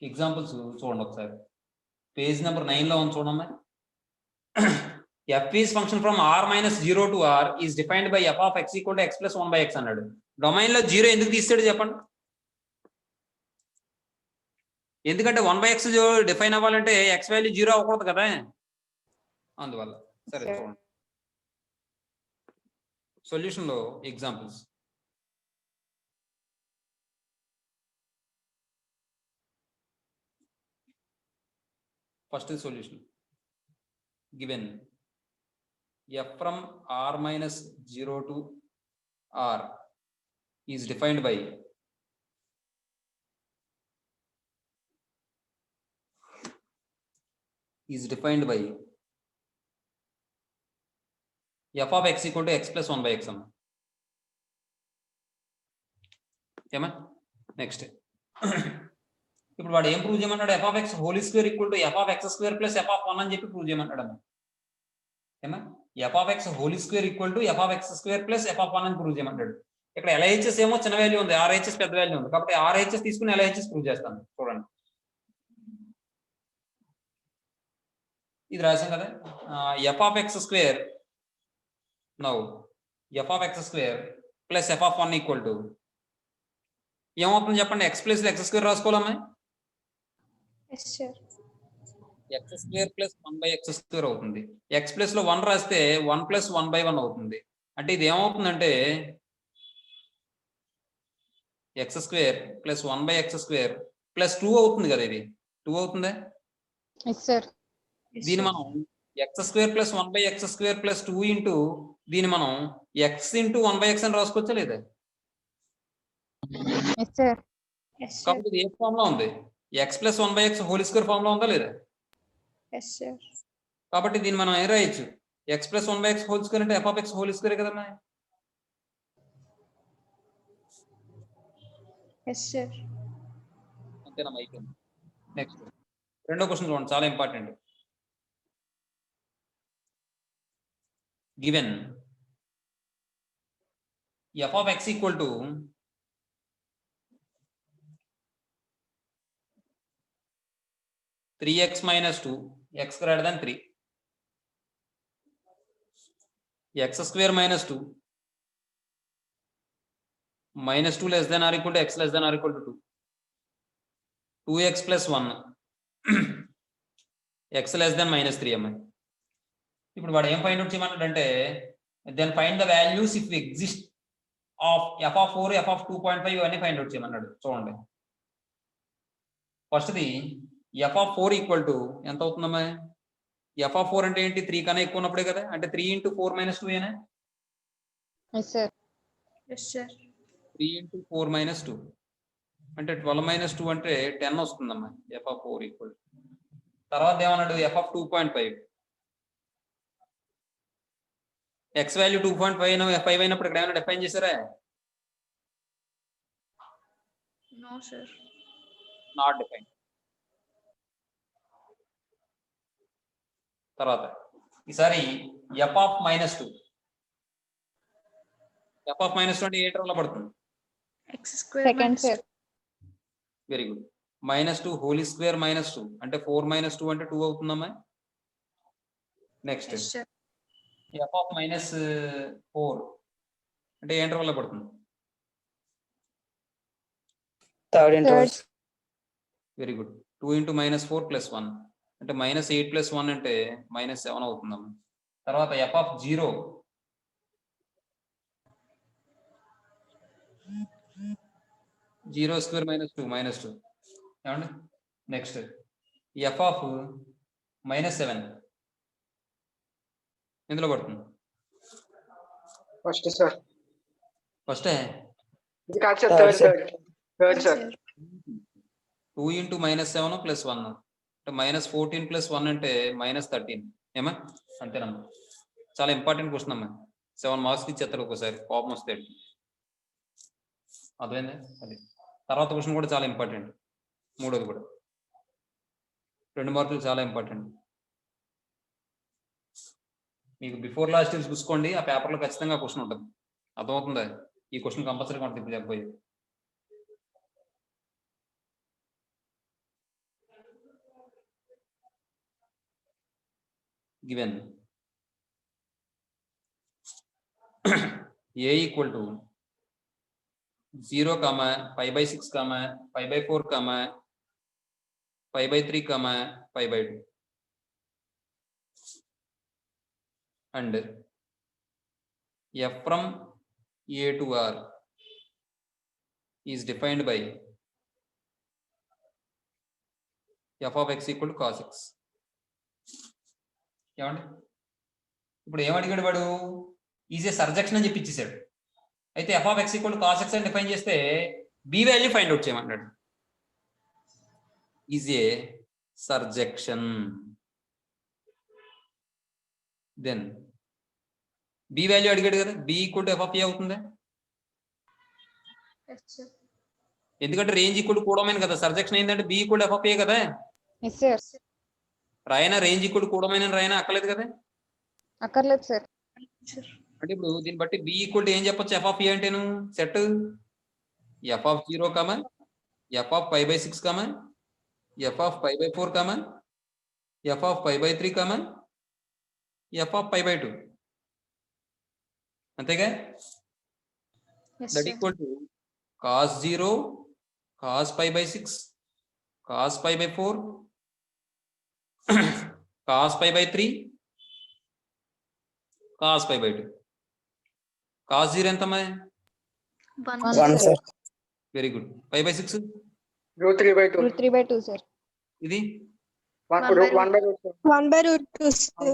Examples చూడండి ఒకసారి. Page number 9లో ఉంది చూడమ్మా. f is function from r minus 0 to r is defined by f of x equal to x plus 1 by x అన్నాడు. Domain లో 0 ఎందుకు తీస్తాడు చెప్పండి? ఎందుకంటే 1 by x డిఫైన్ అవ్వాలంటే x వాల్యూ 0 అవ్వకూడదు కదా, అందువల్ల. సరే చూడండి సొల్యూషన్ లో examples. First solution given f from r minus 0 to r is defined by f of x equal to x plus 1 by x అమ్మ. ఏమా నెక్స్ట్ ఇప్పుడు వాడు ఏం ప్రూవ్ చేయమంటాడు? f of x whole square equal to f of x square plus f of 1 అని చెప్పి prove చేయమంటాడు అమ్మ. ఏమా f of x whole square equal to f of x square plus f of 1 అని prove చేయమంటాడు. ఇక్కడ LHS ఏమో చిన్న value ఉంది, RHS పెద్ద వాల్యూ ఉంది, కాబట్టి RHS తీసుకుని LHS ప్రూవ్ చేస్తాను. చూడండి ఇది రాసాం కదా. f of x square now f of x square plus f of 1 equal to ఏమవుతుంది చెప్పండి? x ప్లస్ x స్క్వేర్ రాసుకోవాలమ్మా. x square plus 1 by x స్క్వేర్ అవుతుంది. x ప్లస్ లో 1 రాస్తే 1 ప్లస్ 1 బై 1 అవుతుంది. అంటే ఇది ఏమవుతుందంటే x square plus 1 by x square plus 2 అవుతుంది కదా, ఇది 2 అవుతుందా? దీన్ని మనం x square plus 1 by x square plus 2 into దీన్ని మనం x ఇంటూ 1 బై x అని రాసుకోవచ్చా లేదా? కాబట్టి ఇది ఏ ఫామ్ లో ఉంది? x plus 1 by x whole square form లో ఉందా లేదా? కాబట్టి దీన్ని మనం ఏం రాయొచ్చు? x plus 1 by x whole square అంటే f of x whole square కదమ్మా. అంతేనమ్మా, అయిపోయింది. నెక్స్ట్ రెండో క్వశ్చన్ చూడండి, చాలా important. Given f of x equal to three x minus 2 x greater than 3 x square minus 2 minus 2 less than or equal to x less than or equal to 2 2x plus 1 x less than minus 3 అమ్మాయి. ఇప్పుడు వాడు ఏం find out చేయమంటాడంటే then find the values if exist of f of 4 f of 2.5 అన్ని find out చేయమన్నాడు. చూడండి ఫస్ట్ది f of 4 equal to ఎంత అవుతుందమ్మా? f of 4 అంటే ఏంటి? 3 కన్నా ఎక్కువ ఉన్నప్పుడే కదా, అంటే 3 into 4 minus 2 ఏనా? 3 into 4 minus 2 అంటే 12 minus 2 అంటే 10 వస్తుందమ్మా. f of 4 ఈక్వల్ తర్వాత ఏమన్నాడు? f of 2.5 x వాల్యూ 2.5 అయినప్పుడు ఇక్కడ ఏమైనా డిఫైన్ చేశారా? Not define. తర్వాత ఈసారి f of minus 2 f of minus 2 అంటే ఏ ఇంటర్వల్ లో పడుతుంది? Very good. minus 2 whole square minus 2 అంటే 4 minus 2 అంటే 2 అవుతుందమ్మా. నెక్స్ట్ f of minus 4 అంటే ఏ ఇంటర్వల్ లో పడుతుంది? Third interval. Very good. 2 into minus 4 plus 1 అంటే minus 8 plus 1 అంటే minus 7 అవుతుందమ్మా. తర్వాత f of 0 0 స్క్వేర్ minus 2 ఏమండి? నెక్స్ట్ f of minus 7 ఎందులో పడుతుంది? First sir. ఫస్టే ఇది కాదు sir, third sir. 2 into minus 7 plus 1 అంటే minus 14 plus 1 అంటే minus 13 ఏమా? అంతేనమ్మా. చాలా ఇంపార్టెంట్ క్వశ్చన్ అమ్మా. 7 మార్క్స్కి ఇచ్చేస్తారు ఒకసారి, కోపం వస్తాయి. అర్థమైందా? అది తర్వాత క్వశ్చన్ కూడా చాలా ఇంపార్టెంట్, మూడోది కూడా 2 మార్కులు చాలా ఇంపార్టెంట్. మీకు బిఫోర్ లాస్ట్ ఇయర్ చూసుకోండి, ఆ పేపర్లో ఖచ్చితంగా క్వశ్చన్ ఉంటుంది. అర్థమవుతుందా? ఈ క్వశ్చన్ కంపల్సరీగా ఉంటుంది. చెప్పబోయేది given a equal to 0, pi by 6, pi by 4, pi by 3, pi by 2, and f from a to r is defined by f of x equal to cos x. ఏమండి ఇప్పుడు ఏమడిగాడు వాడు? ఈజ్ ఏ సర్జెక్షన్ అని చెప్పి ఇచ్చేసాడు. అయితే f of x equal cos x అని define చేస్తే b value find out చేయమన్నాడు. Is a surjection, then b value అడిగాడు కదా, b equal to f of a అవుతుంది. ఎందుకంటే రేంజ్ ఈక్వల్ టు కూడమైన కదా, సర్జెక్షన్ ఏంటంటే b equal to f of a కదా. రాయనా రేంజ్ ఈక్వల్ టు కూడమైన రాయనా అక్కర్లేదు కదా. అక్కర్లేదు సార్. అంటే ఇప్పుడు దీన్ని బట్టి బి ఈక్వల్ టు ఏం చెప్పొచ్చు? ఎఫ్ ఆఫ్ ఏ అంటేను set f of 0, f of pi by 6, f of pi by 4, f of pi by 3, f of pi by 2. అంతేగా? That equal to cos 0, cos pi by 6, cos pi by 4, cos pi by 3, cos pi by 2. cos 0 ఎంతమ్మా? 1 sir. Very good. pi by 6 root 3 by 2. Root 3 by 2 sir. ఇది 1 by root 2. 1 by root 2 sir.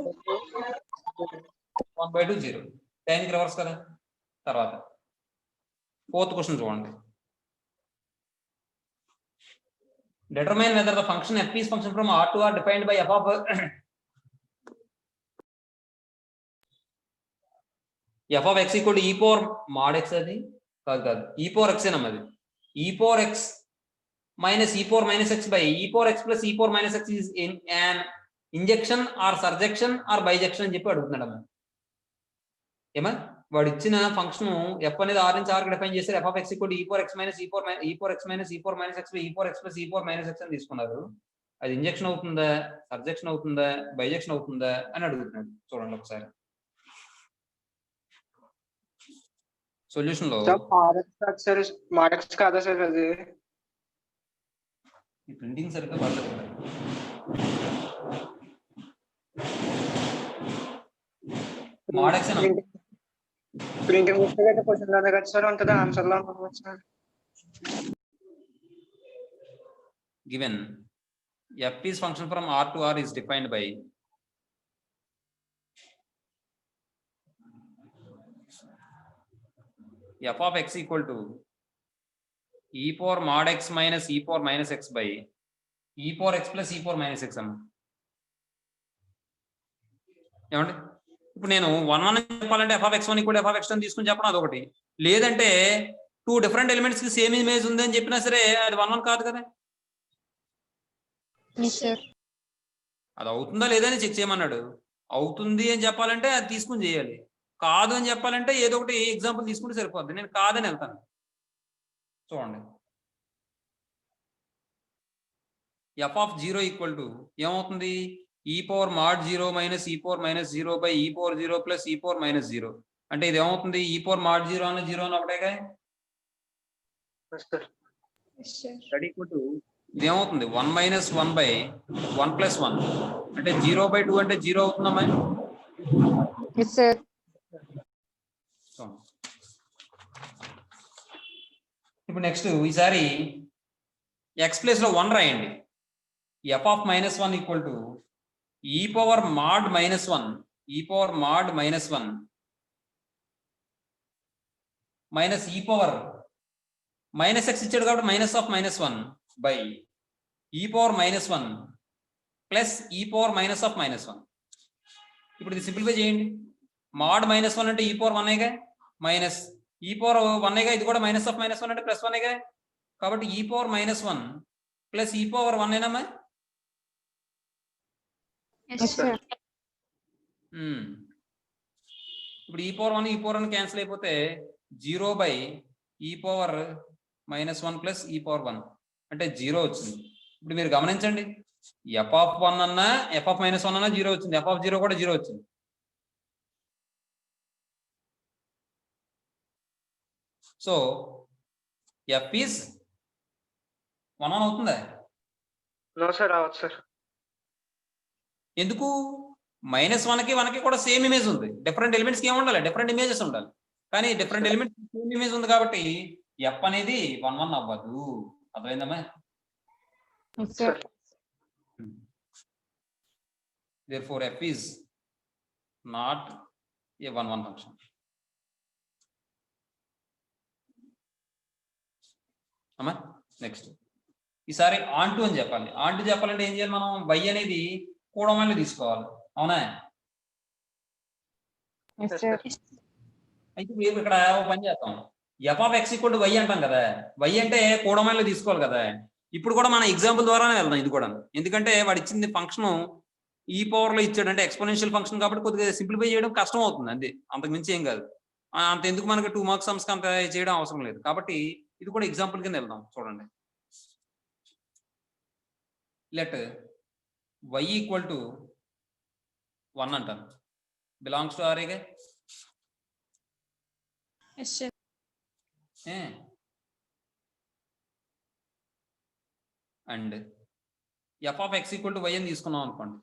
1 by 2 0. టైంకి reverse కదా. తర్వాత 4th question చూడండి. Determine whether the function f is function from R to R defined by f of f of x equal to e power mod x అది కాదు e power x ఏనమ్మది. e power x minus e power minus x by e power x plus e power minus x is in an injection or surjection or bijection అని చెప్పి అడుగుతున్నాడు అమ్మ. ఏమా వాడు ఇచ్చిన function f అనేది r నుంచి r కి డిఫైన్ చేశారు. f of x equal to e power x minus e power x minus e power minus x by e power x plus e power minus x అని తీసుకున్నారు. అది injection అవుతుందా, సర్జెక్షన్ అవుతుందా, bisection అవుతుందా అని అడుగుతున్నాడు. చూడండి ఒకసారి సొల్యూషన్ లో. mod x కాదా సార్ అది? ఈ ప్రింటింగ్ సరిగ్గా పడలేదు. mod x అని ప్రింటింగ్ మిస్టేక్ అయితే క్వశ్చన్ లోనే కదా సార్ ఉంటది, ఆన్సర్ లో ఉంటుంది sir. given f is function from R to R is defined by f of x equal to e power mod x minus e power minus x by e power x plus e power minus x అమ్మ. ఏమండి ఇప్పుడు నేను 1 1 చెప్పాలంటే f of x1 equal to f of x2 తీసుకుని చెప్పడం అదొకటి. లేదంటే 2 different elements కి సేమ్ ఇమేజ్ ఉంది అని చెప్పినా సరే అది 1 1 కాదు కదా. అది అవుతుందా లేదా అని చెక్ చేయమన్నాడు. అవుతుంది అని చెప్పాలంటే అది తీసుకుని చేయాలి, కాదు అని చెప్పాలంటే ఏదో ఒకటి ఎగ్జాంపుల్ తీసుకుంటే సరిపోద్ది. నేను కాదని వెళ్తాను. చూడండి f of 0 ఈక్వల్ టు ఏమవుతుంది? e power mod 0 minus e power minus 0 by e power 0 plus e power minus 0. అంటే ఇది ఏమవుతుంది? e power mod 0 అన్న 0 అని ఒకటేగా. దట్ ఈక్వల్ టు ఇది ఏమవుతుంది? 1 minus 1 by 1 plus 1 అంటే 0 by 2 అంటే 0 అవుతుందమ్మా. ఇప్పుడు నెక్స్ట్ ఈసారి x ప్లేస్ లో 1 రాయండి. f of minus 1 equal to e power mod minus 1 minus e power minus x ఇచ్చాడు కాబట్టి minus of minus 1 by e power minus 1 plus e power minus of minus 1. ఇప్పుడు ఇది సింప్లిఫై చేయండి. mod minus 1 అంటే e power 1 minus e power 1 ఇది కూడా minus of minus 1 అంటే plus 1 కాబట్టి e power minus 1 plus e power 1 ఏనమ్మా. ఇప్పుడు e power 1 cancel అయిపోతే 0 by e power minus 1 plus e power 1 అంటే 0 వచ్చింది. ఇప్పుడు మీరు గమనించండి, ఎఫ్ ఆఫ్ 1 అన్నా ఎఫ్ ఆఫ్ -1 అన్నా 0 వచ్చింది, ఎఫ్ ఆఫ్ 0 కూడా 0 వచ్చింది. సో ఎఫ్ ఈస్ 1 అవుతుందా? నో సార్, రావచ్చు సార్. ఎందుకు? -1కి 1కి కూడా సేమ్ ఇమేజ్ ఉంది. డిఫరెంట్ ఎలిమెంట్స్కి ఏమి ఉండాలి? డిఫరెంట్ ఇమేజెస్ ఉండాలి. కానీ డిఫరెంట్ ఎలిమెంట్స్ సేమ్ ఇమేజ్ ఉంది కాబట్టి ఎఫ్ అనేది 1 అవ్వదు. అర్థమైందమ్మా? Yes sir. Therefore f is not a 1 function. అమ్మా నెక్స్ట్ ఈసారి ఆన్2 అని చెప్పాలి. ఆన్2 చెప్పాలంటే ఏం చేయాలి? మనం y అనేది కూడమల్లి తీసుకోవాలి. అవునా? Yes sir. అయితే మేము ఇక్కడ ఒక పని చేస్తాం. F of x equal to y అంటాం కదా. వై అంటే కూడమల్లి తీసుకోవాలి కదా. ఇప్పుడు కూడా మన ఎగ్జాంపుల్ ద్వారానే వెళ్దాం ఇది కూడా. ఎందుకంటే వాడు ఇచ్చింది ఫంక్షన్ ఈ పవర్ లో ఇచ్చాడు, అంటే ఎక్స్పోనెన్షియల్ ఫంక్షన్ కాబట్టి కొద్దిగా సింప్లిఫై చేయడం కష్టం అవుతుంది. అంతే, అంతకు మించి ఏం కాదు. అంత ఎందుకు మనకి 2 మార్క్స్ సమ్స్ అంత చేయడం అవసరం లేదు. కాబట్టి ఇది కూడా ఎగ్జాంపుల్ కింద వెళ్దాం. చూడండి, లెట్ y ఈక్వల్ టు 1 అంటాను. బిలాంగ్స్ టు ఆరేగా. Yes sir. And f of x equal to y అని తీసుకున్నాం అనుకోండి.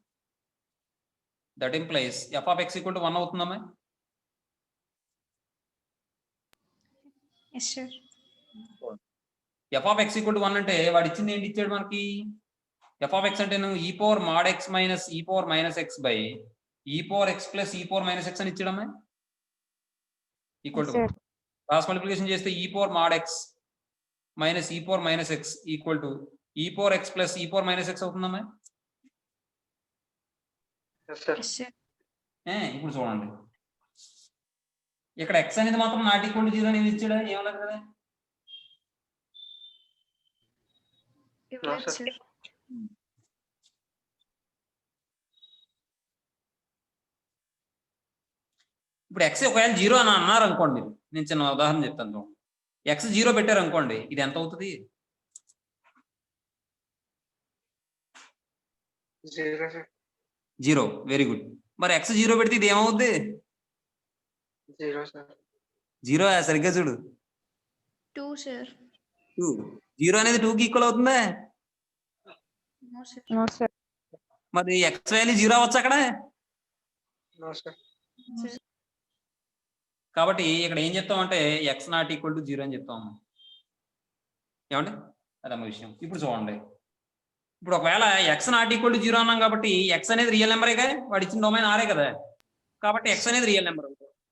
That implies f of x equal to 1 అవుతుందమ్మా. Yes sir. F of x equal to 1 అంటే వాడు ఇచ్చింది ఏంటి ఇచ్చాడు మనకి? ఎఫ్ ఆఫ్ ఎక్స్ అంటే నువ్వు ఈ power mod X minus e power minus X by ఈ power X plus e power minus X అని ఇచ్చాడమ్మా. ఈక్వల్ టు క్రాస్ మల్టిప్లికేషన్ చేస్తే ఈ power mod X minus e power minus x equal to e power X plus e power minus X అవుతుందమ్మా. ఇప్పుడు చూడండి, ఇక్కడ X అనేది మాత్రం నాట్ ఈక్వల్ టు 0 అనేది ఇచ్చాడా? ఏమలేదు కదా. ఇప్పుడు ఎక్స్ ఒకవేళ 0 అని అన్నారు అనుకోండి, నేను చిన్న ఉదాహరణ చెప్తాను. ఎక్స్ 0 పెట్టారు అనుకోండి, ఇది ఎంత అవుతుంది? 0. Very good. మరి ఎక్స్ 0 పెడితే ఇది ఏమవుద్ది? 0. సరిగ్గా చూడు. 2 సార్. 2. 0 అనేది 2కి ఈక్వల్ అవుతుందా? No sir. మరి ఎక్స్ వాల్యూ 0 అవ్వచ్చు అక్కడ. కాబట్టి ఇక్కడ ఏం చెప్తామంటే ఎక్స్ నాట్ ఈక్వల్ టు 0 అని చెప్తాము. ఏమండి? అదమ్మ విషయం. ఇప్పుడు చూడండి, ఇప్పుడు ఒకవేళ ఎక్స్ నాట్ ఈక్వల్ టు 0 అన్నాం కాబట్టి ఎక్స్ అనేది రియల్ నెంబరేగా. వాడు ఇచ్చిన డొమైన్ ఆరే కదా. కాబట్టి ఎక్స్ అనేది రియల్ నెంబర్.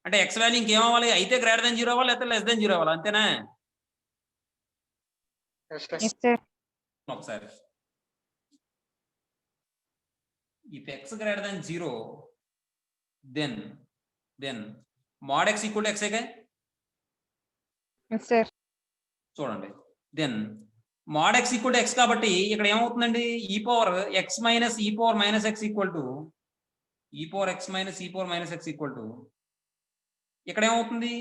అంటే ఎక్స్ వాల్యూ ఇంకేమవ్వాలి? అయితే గ్రేటర్ దెన్ 0 అవ్వాలి, అయితే లెస్ దెన్ 0 అవ్వాలి. అంతేనా? ఒకసారి if x greater than 0 then mod x equal to x గా. చూడండి, then mod x equal to x కాబట్టి ఇక్కడ ఏమవుతుందండి? E power x minus e power minus x equal to e power x minus e power minus x equal to ఇక్కడ ఏమవుతుంది?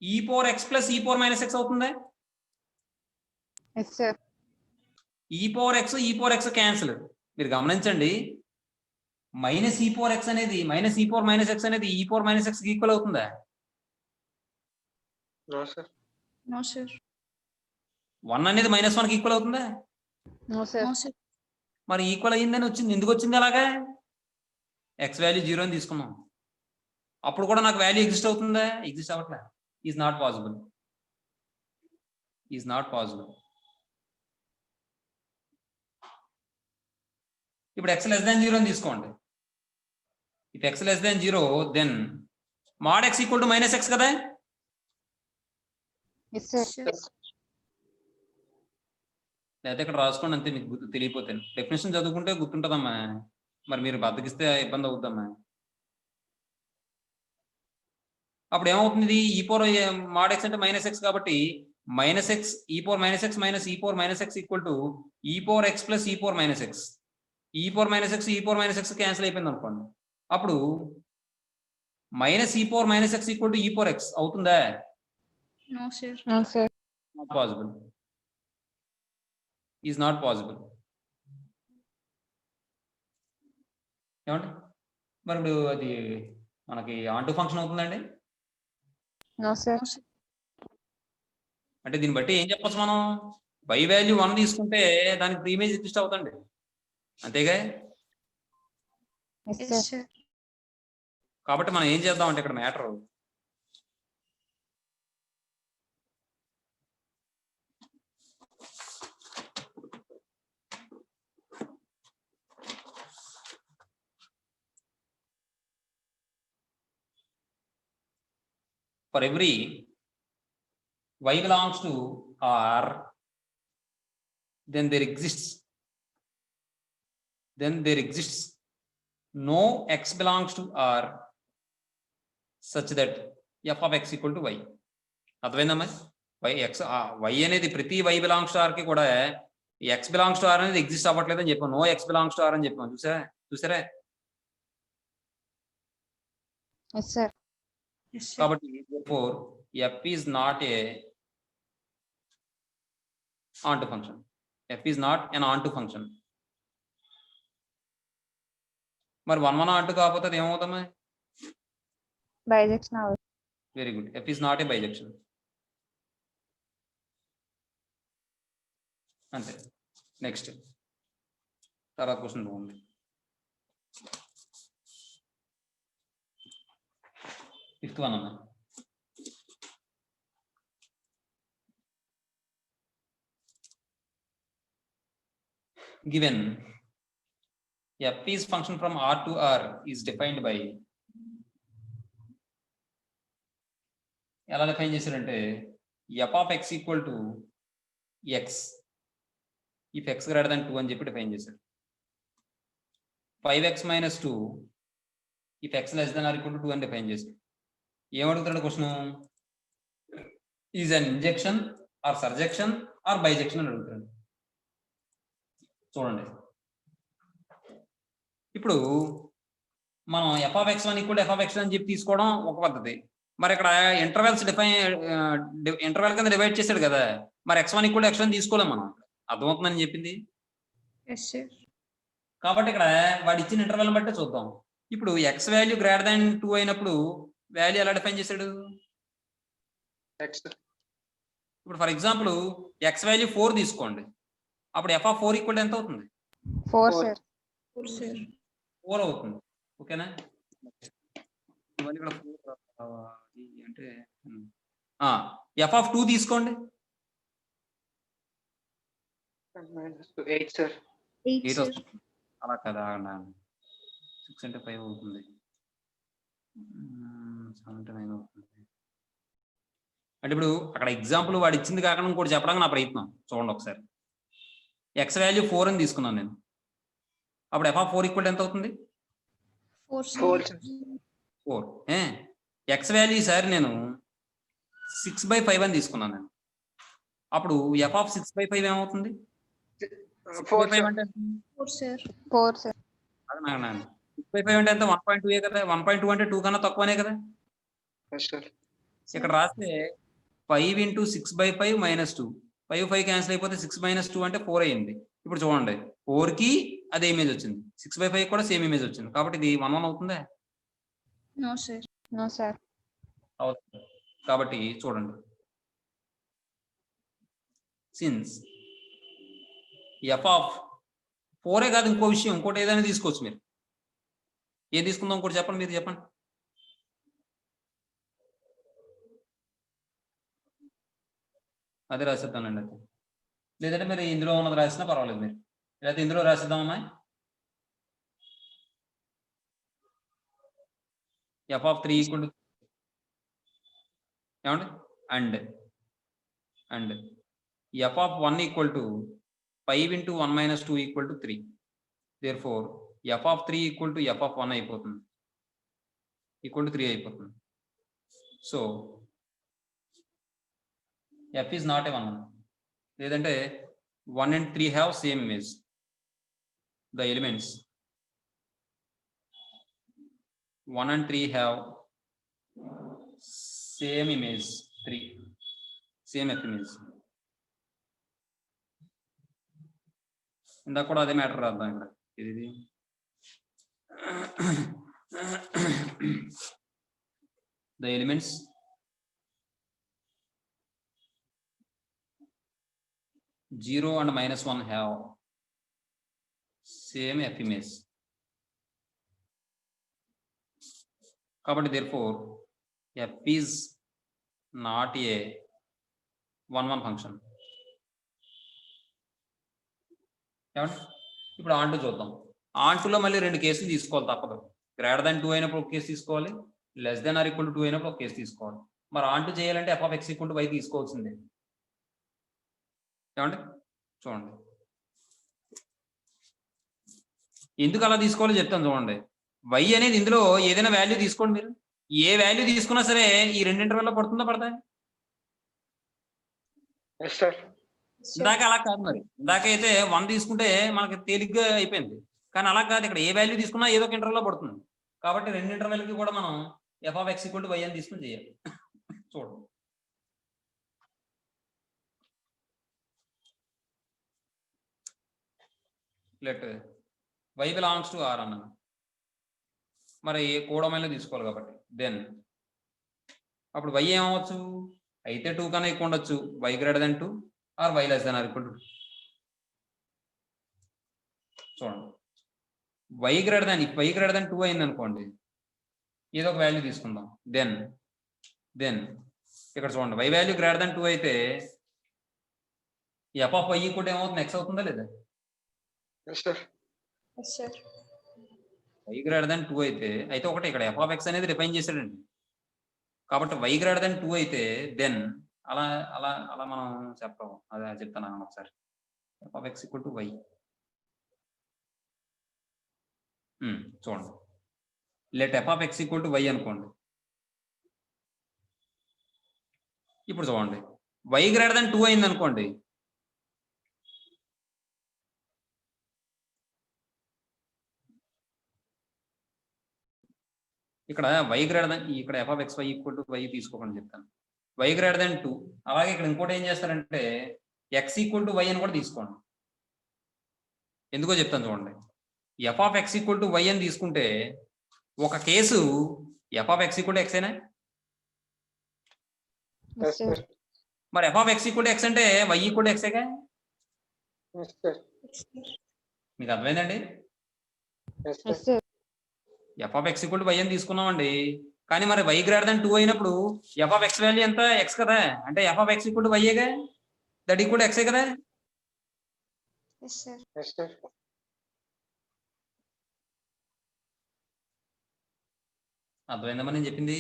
E power x plus e power minus x అవుతుందా? ఈ power x cancel. మీరు గమనించండి, minus e power x అనేది minus e power minus x అనేది e power minus x equal అవుతుందా? No sir. 1 అనేది -1కి ఈక్వల్ అవుతుందా? No sir. మరి ఈక్వల్ అయ్యిందని వచ్చింది. ఎందుకు వచ్చింది అలాగా? ఎక్స్ వాల్యూ 0 అని తీసుకున్నాం. అప్పుడు కూడా నాకు వాల్యూ ఎగ్జిస్ట్ అవుతుందా? ఎగ్జిస్ట్ అవ్వట్లే. Is not possible. ఇప్పుడు x less than 0 అని తీసుకోండి. if x less than 0 then mod x equal to minus x కదా. లేకపోతే ఇక్కడ రాసుకోండి అంతే, మీకు గుర్తు తెలియపోతే. డెఫినేషన్ చదువుకుంటే గుర్తుంటుందమ్మా. మరి మీరు బద్దకిస్తే ఇబ్బంది అవుద్దమ్మా. అప్పుడు ఏమవుతుంది? ఈ పవర్ mod x అంటే మైనస్ ఎక్స్ కాబట్టి మైనస్ ఎక్స్ ఈ power minus x minus e power minus x equal to e power X plus e power minus X. ఈ పవర్ మైనస్ ఎక్స్ ఈ పవర్ మైనస్ ఎక్స్ క్యాన్సిల్ అయిపోయింది అనుకోండి. అప్పుడు minus e power minus x equal to e power x అవుతుందా? Not possible. Is not possible. ఏమండి మరి ఇప్పుడు అది మనకి ఆన్2 ఫంక్షన్ అవుతుందండి. No, sir. అంటే దీన్ని బట్టి ఏం చెప్పొచ్చు మనం, y వాల్యూ 1 తీసుకుంటే దానికి ప్రీమేజ్ ఎగ్జిస్ట్ అవుతుంది అంతేగా. Yes, sir. కాబట్టి మనం ఏం చేద్దాం అంటే ఇక్కడ matter for every y belongs to R, then there exists no x belongs to R such that f of x equal to y. అర్థమైందమ్మా? y అనేది ప్రతి y belongs to R కి కూడా x belongs to R అనేది exist అవ్వట్లేదని చెప్పాం. No x belongs to R అని చెప్పాం. చూసారా? Yes, sir. Yes, sir. కాబట్టి therefore f is not a onto function. f is not an onto function. మరి 1 1 onto కాకపోతే అది ఏమవుతామా? Bijection hour. Very good. f is not a bijection. అంతే. Next తర్వాత question బాగుంది. ఫిఫ్త్ వన్ అమ్మా. Given f is function from R to R is defined by, ఎలా define చేశారంటే f of x equal to x if x greater than 2 అని చెప్పి define చేశారు. 5x minus 2 if x less than or equal to 2 అని define చేశారు. ఏమడుగుతాడు question, is an injection or surjection or bijection అని అడుగుతాడు. చూడండి ఇప్పుడు మనం f of x1 equal to f of x అని చెప్పి తీసుకోవడం ఒక పద్ధతి. మరి ఇక్కడ ఇంటర్వెల్స్ ఇంటర్వెల్ కింద డివైడ్ చేశాడు కదా, మరి x1 equal to x1 తీసుకోలేం మనం. అర్థమవుతుందని చెప్పింది. Yes, sir. కాబట్టి ఇక్కడ వాడు ఇచ్చిన ఇంటర్వెల్ బట్టే చూద్దాం. ఇప్పుడు x వాల్యూ గ్రేటర్ దాన్ 2 అయినప్పుడు వాల్యూ ఎలా డిఫైన్ చేశాడు? X. ఇప్పుడు ఫర్ ఎగ్జాంపుల్ x వాల్యూ 4 తీసుకోండి, అప్పుడు f of 4 ఈక్వల్ ఎంత అవుతుంది? 4, sir. 4, sir. 4 అవుతుంది. ఓకేనా? ఇవన్నీ ఇక్కడ 4 అంటే f of 2 తీసుకోండి. -8, sir. 8, 8 sir. వస్తుంది. అలా కదా, 6 అంటే 5 అవుతుంది, 7 అంటే 9 అవుతుంది. అంటే ఇప్పుడు అక్కడ ఎగ్జాంపుల్ వాడు ఇచ్చింది కాకుండా ఇంకోటి చెప్పడానికి నా ప్రయత్నం. చూడండి ఒకసారి, x వాల్యూ 4 అని తీసుకున్నాను నేను, అప్పుడు f of 4 ఈక్వల్ ఎంత అవుతుంది? 4, sir. 4, sir. 4. x వాల్యూ ఈసారి నేను 6/5 అని తీసుకున్నాను నేను, అప్పుడు f of 6/5 ఏమవుతుంది? 4, 6/5 అంటే 4, sir. 4, sir. 6/5 అంటే ఎంత? 1.2 కదా. 1.2 అంటే 2 కన్నా తక్కువనే కదా. Yes, sir. ఇక్కడ రాస్తే 5 × 6/5 - 2, 5 5 క్యాన్సిల్ అయిపోతే 6 - 2 అంటే 4 అయింది. ఇప్పుడు చూడండి 4 కి అదే ఇమేజ్ వచ్చింది, 6/5 కూడా సేమ్ ఇమేజ్ వచ్చింది. కాబట్టి ఇది 1 1 అవుతుందా? No, sir. No, sir. అవుతుంది. కాబట్టి చూడండి, సిన్స్ f of 4 కాదు, ఇంకో విషయం, ఇంకోటి ఏదైనా తీసుకోవచ్చు. మీరు ఏం తీసుకుందాం ఇంకోటి చెప్పండి, మీరు చెప్పండి. అదే రాసిద్దానండి అయితే, లేదంటే మీరు ఇందులో ఉన్నది రాసినా పర్వాలేదు. మీరు లేకపోతే ఇందులో రాసిద్దామమ్మా. f of 3 ఈక్వల్ టు ఏమండి and f of 1 equal to 5 × 1 - 2 equal to 3. Therefore f of 3 equal to f of 1 అయిపోతుంది, ఈక్వల్ టు 3 అయిపోతుంది. So f is not a 1 లేదంటే 1 and 3 have same image. The elements 1 and 3 have same image, 3 same f image. ఇందాక కూడా అదే matter రాద్దాం ఇక్కడ. ఇది the elements zero and minus one have same F image. కాబట్టి therefore F is not a 1 1 function. ఏమండి ఇప్పుడు ఆంటూ చూద్దాం. ఆంటూలో మళ్ళీ 2 కేసులు తీసుకోవాలి తప్పదు. గ్రేటర్ దాన్ 2 అయినప్పుడు ఒక కేసు తీసుకోవాలి, less than or equal to 2 అయినప్పుడు ఒక కేసు తీసుకోవాలి. మరి ఆంటూ చేయాలంటే f of x equal to y తీసుకోవాల్సిందే. ఏమండి చూడండి ఎందుకు అలా తీసుకోవాలో చెప్తాను చూడండి. y అనేది ఇందులో ఏదైనా వాల్యూ తీసుకోండి, మీరు ఏ వాల్యూ తీసుకున్నా సరే ఈ రెండింటి వల్ల పడుతుందా పడతాయి? ఇందాక అలా కాదు, మరి ఇందాక అయితే 1 తీసుకుంటే మనకి తేలిగ్గా అయిపోయింది, కానీ అలా కాదు, ఇక్కడ ఏ వాల్యూ తీసుకున్నా ఏదో ఒక ఇంటర్వెల్లో పడుతుంది. కాబట్టి రెండు ఇంటర్వెల్కి కూడా మనం f of x equal to y అని తీసుకుని చేయాలి. చూడండి let y belongs to r అన్నాను, మరి కోడమైనా తీసుకోవాలి కాబట్టి దెన్ అప్పుడు y ఏమవచ్చు, అయితే 2 కన్నా ఎక్కువ ఉండొచ్చు, y greater than 2 or y less than or equal to 2. చూడండి y greater than, y greater than 2 అయింది అనుకోండి, ఏదో ఒక వాల్యూ తీసుకుందాం. దెన్ ఇక్కడ చూడండి y వాల్యూ గ్రేటర్ దెన్ 2 అయితే f of y equal to ఏమవుతుంది, x అవుతుందా లేదా? y గ్రేటర్ దెన్ 2 అయితే ఒకటి ఇక్కడ f of x అనేది డిఫైన్ చేశాడండి. కాబట్టి y గ్రేటర్ దెన్ 2 అయితే దెన్ అలా అలా అలా మనం చెప్పము, అదే చెప్తాను ఒకసారి. f of x equal to y. చూడండి let f of x equal to y అనుకోండి. ఇప్పుడు చూడండి y గ్రేటర్ దెన్ 2 అయింది అనుకోండి, ఇక్కడ y గ్రేటర్ దెన్, ఇక్కడ f of x y equal to y తీసుకోకండి చెప్తాను. y గ్రేటర్ దెన్ 2, అలాగే ఇక్కడ ఇంకోటి ఏం చేస్తారంటే x ఈక్వల్ టు y అని కూడా తీసుకోండి. ఎందుకో చెప్తాను చూడండి. f of x equal to y అని తీసుకుంటే ఒక case f of x equal to x అయినా, మరి f of x equal to x అంటే y ఈక్వల్ టు x ఏగా. మీకు అర్థమైందండి? f of x equal to y అని తీసుకున్నామండి, కానీ మరి y గ్రేటర్ దెన్ 2 అయినప్పుడు f of x వాల్యూ ఎంత, x కదా, అంటే f of x equal to y ఏగా, దట్ ఈక్వల్ టు x ఏ కదా. అర్థమైందమ్మా నేను చెప్పింది?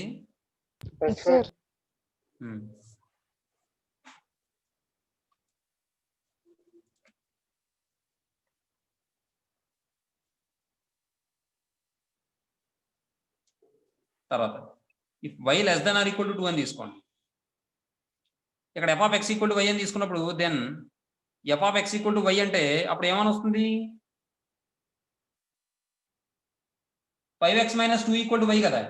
తర్వాత if y less than or equal to 2 అని తీసుకోండి. ఇక్కడ f of x equal to y అని తీసుకున్నప్పుడు then f of x equal to y అంటే అప్పుడు ఏమని వస్తుంది, 5x minus 2 equal to y కదా.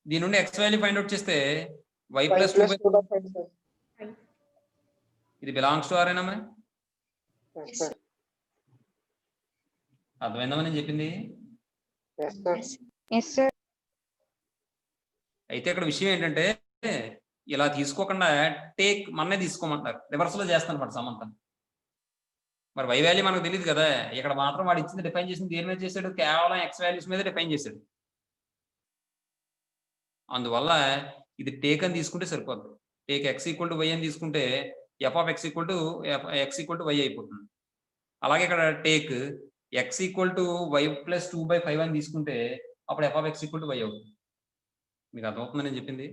దీని నుండి x వాల్యూ ఫైండ్ అవుట్ చేస్తే y ప్లస్ 2 ఇది బిలాంగ్స్ టు r ఏనా? అర్థమైందమ్మా నేను చెప్పింది? అయితే ఇక్కడ విషయం ఏంటంటే ఇలా తీసుకోకుండా టేక్ మన్నే తీసుకోమంటారు, రివర్స్ లో చేస్తాను మాట సమంతం. మరి y వాల్యూ మనకు తెలియదు కదా, ఇక్కడ మాత్రం వాడు ఇచ్చింది డిఫైన్ చేసింది దేని మీద చేశాడు, కేవలం x వాల్యూస్ మీద డిఫైన్ చేశాడు. అందువల్ల ఇది టేక్ అని తీసుకుంటే సరిపోతుంది. Take x equal to y అని తీసుకుంటే f of x equal to y అయిపోతుంది. అలాగే ఇక్కడ take x equal to y ప్లస్ 2/5 అని తీసుకుంటే అప్పుడు f of x equal to y అవుతుంది. మీకు అర్థమవుతుందని నేను చెప్పింది?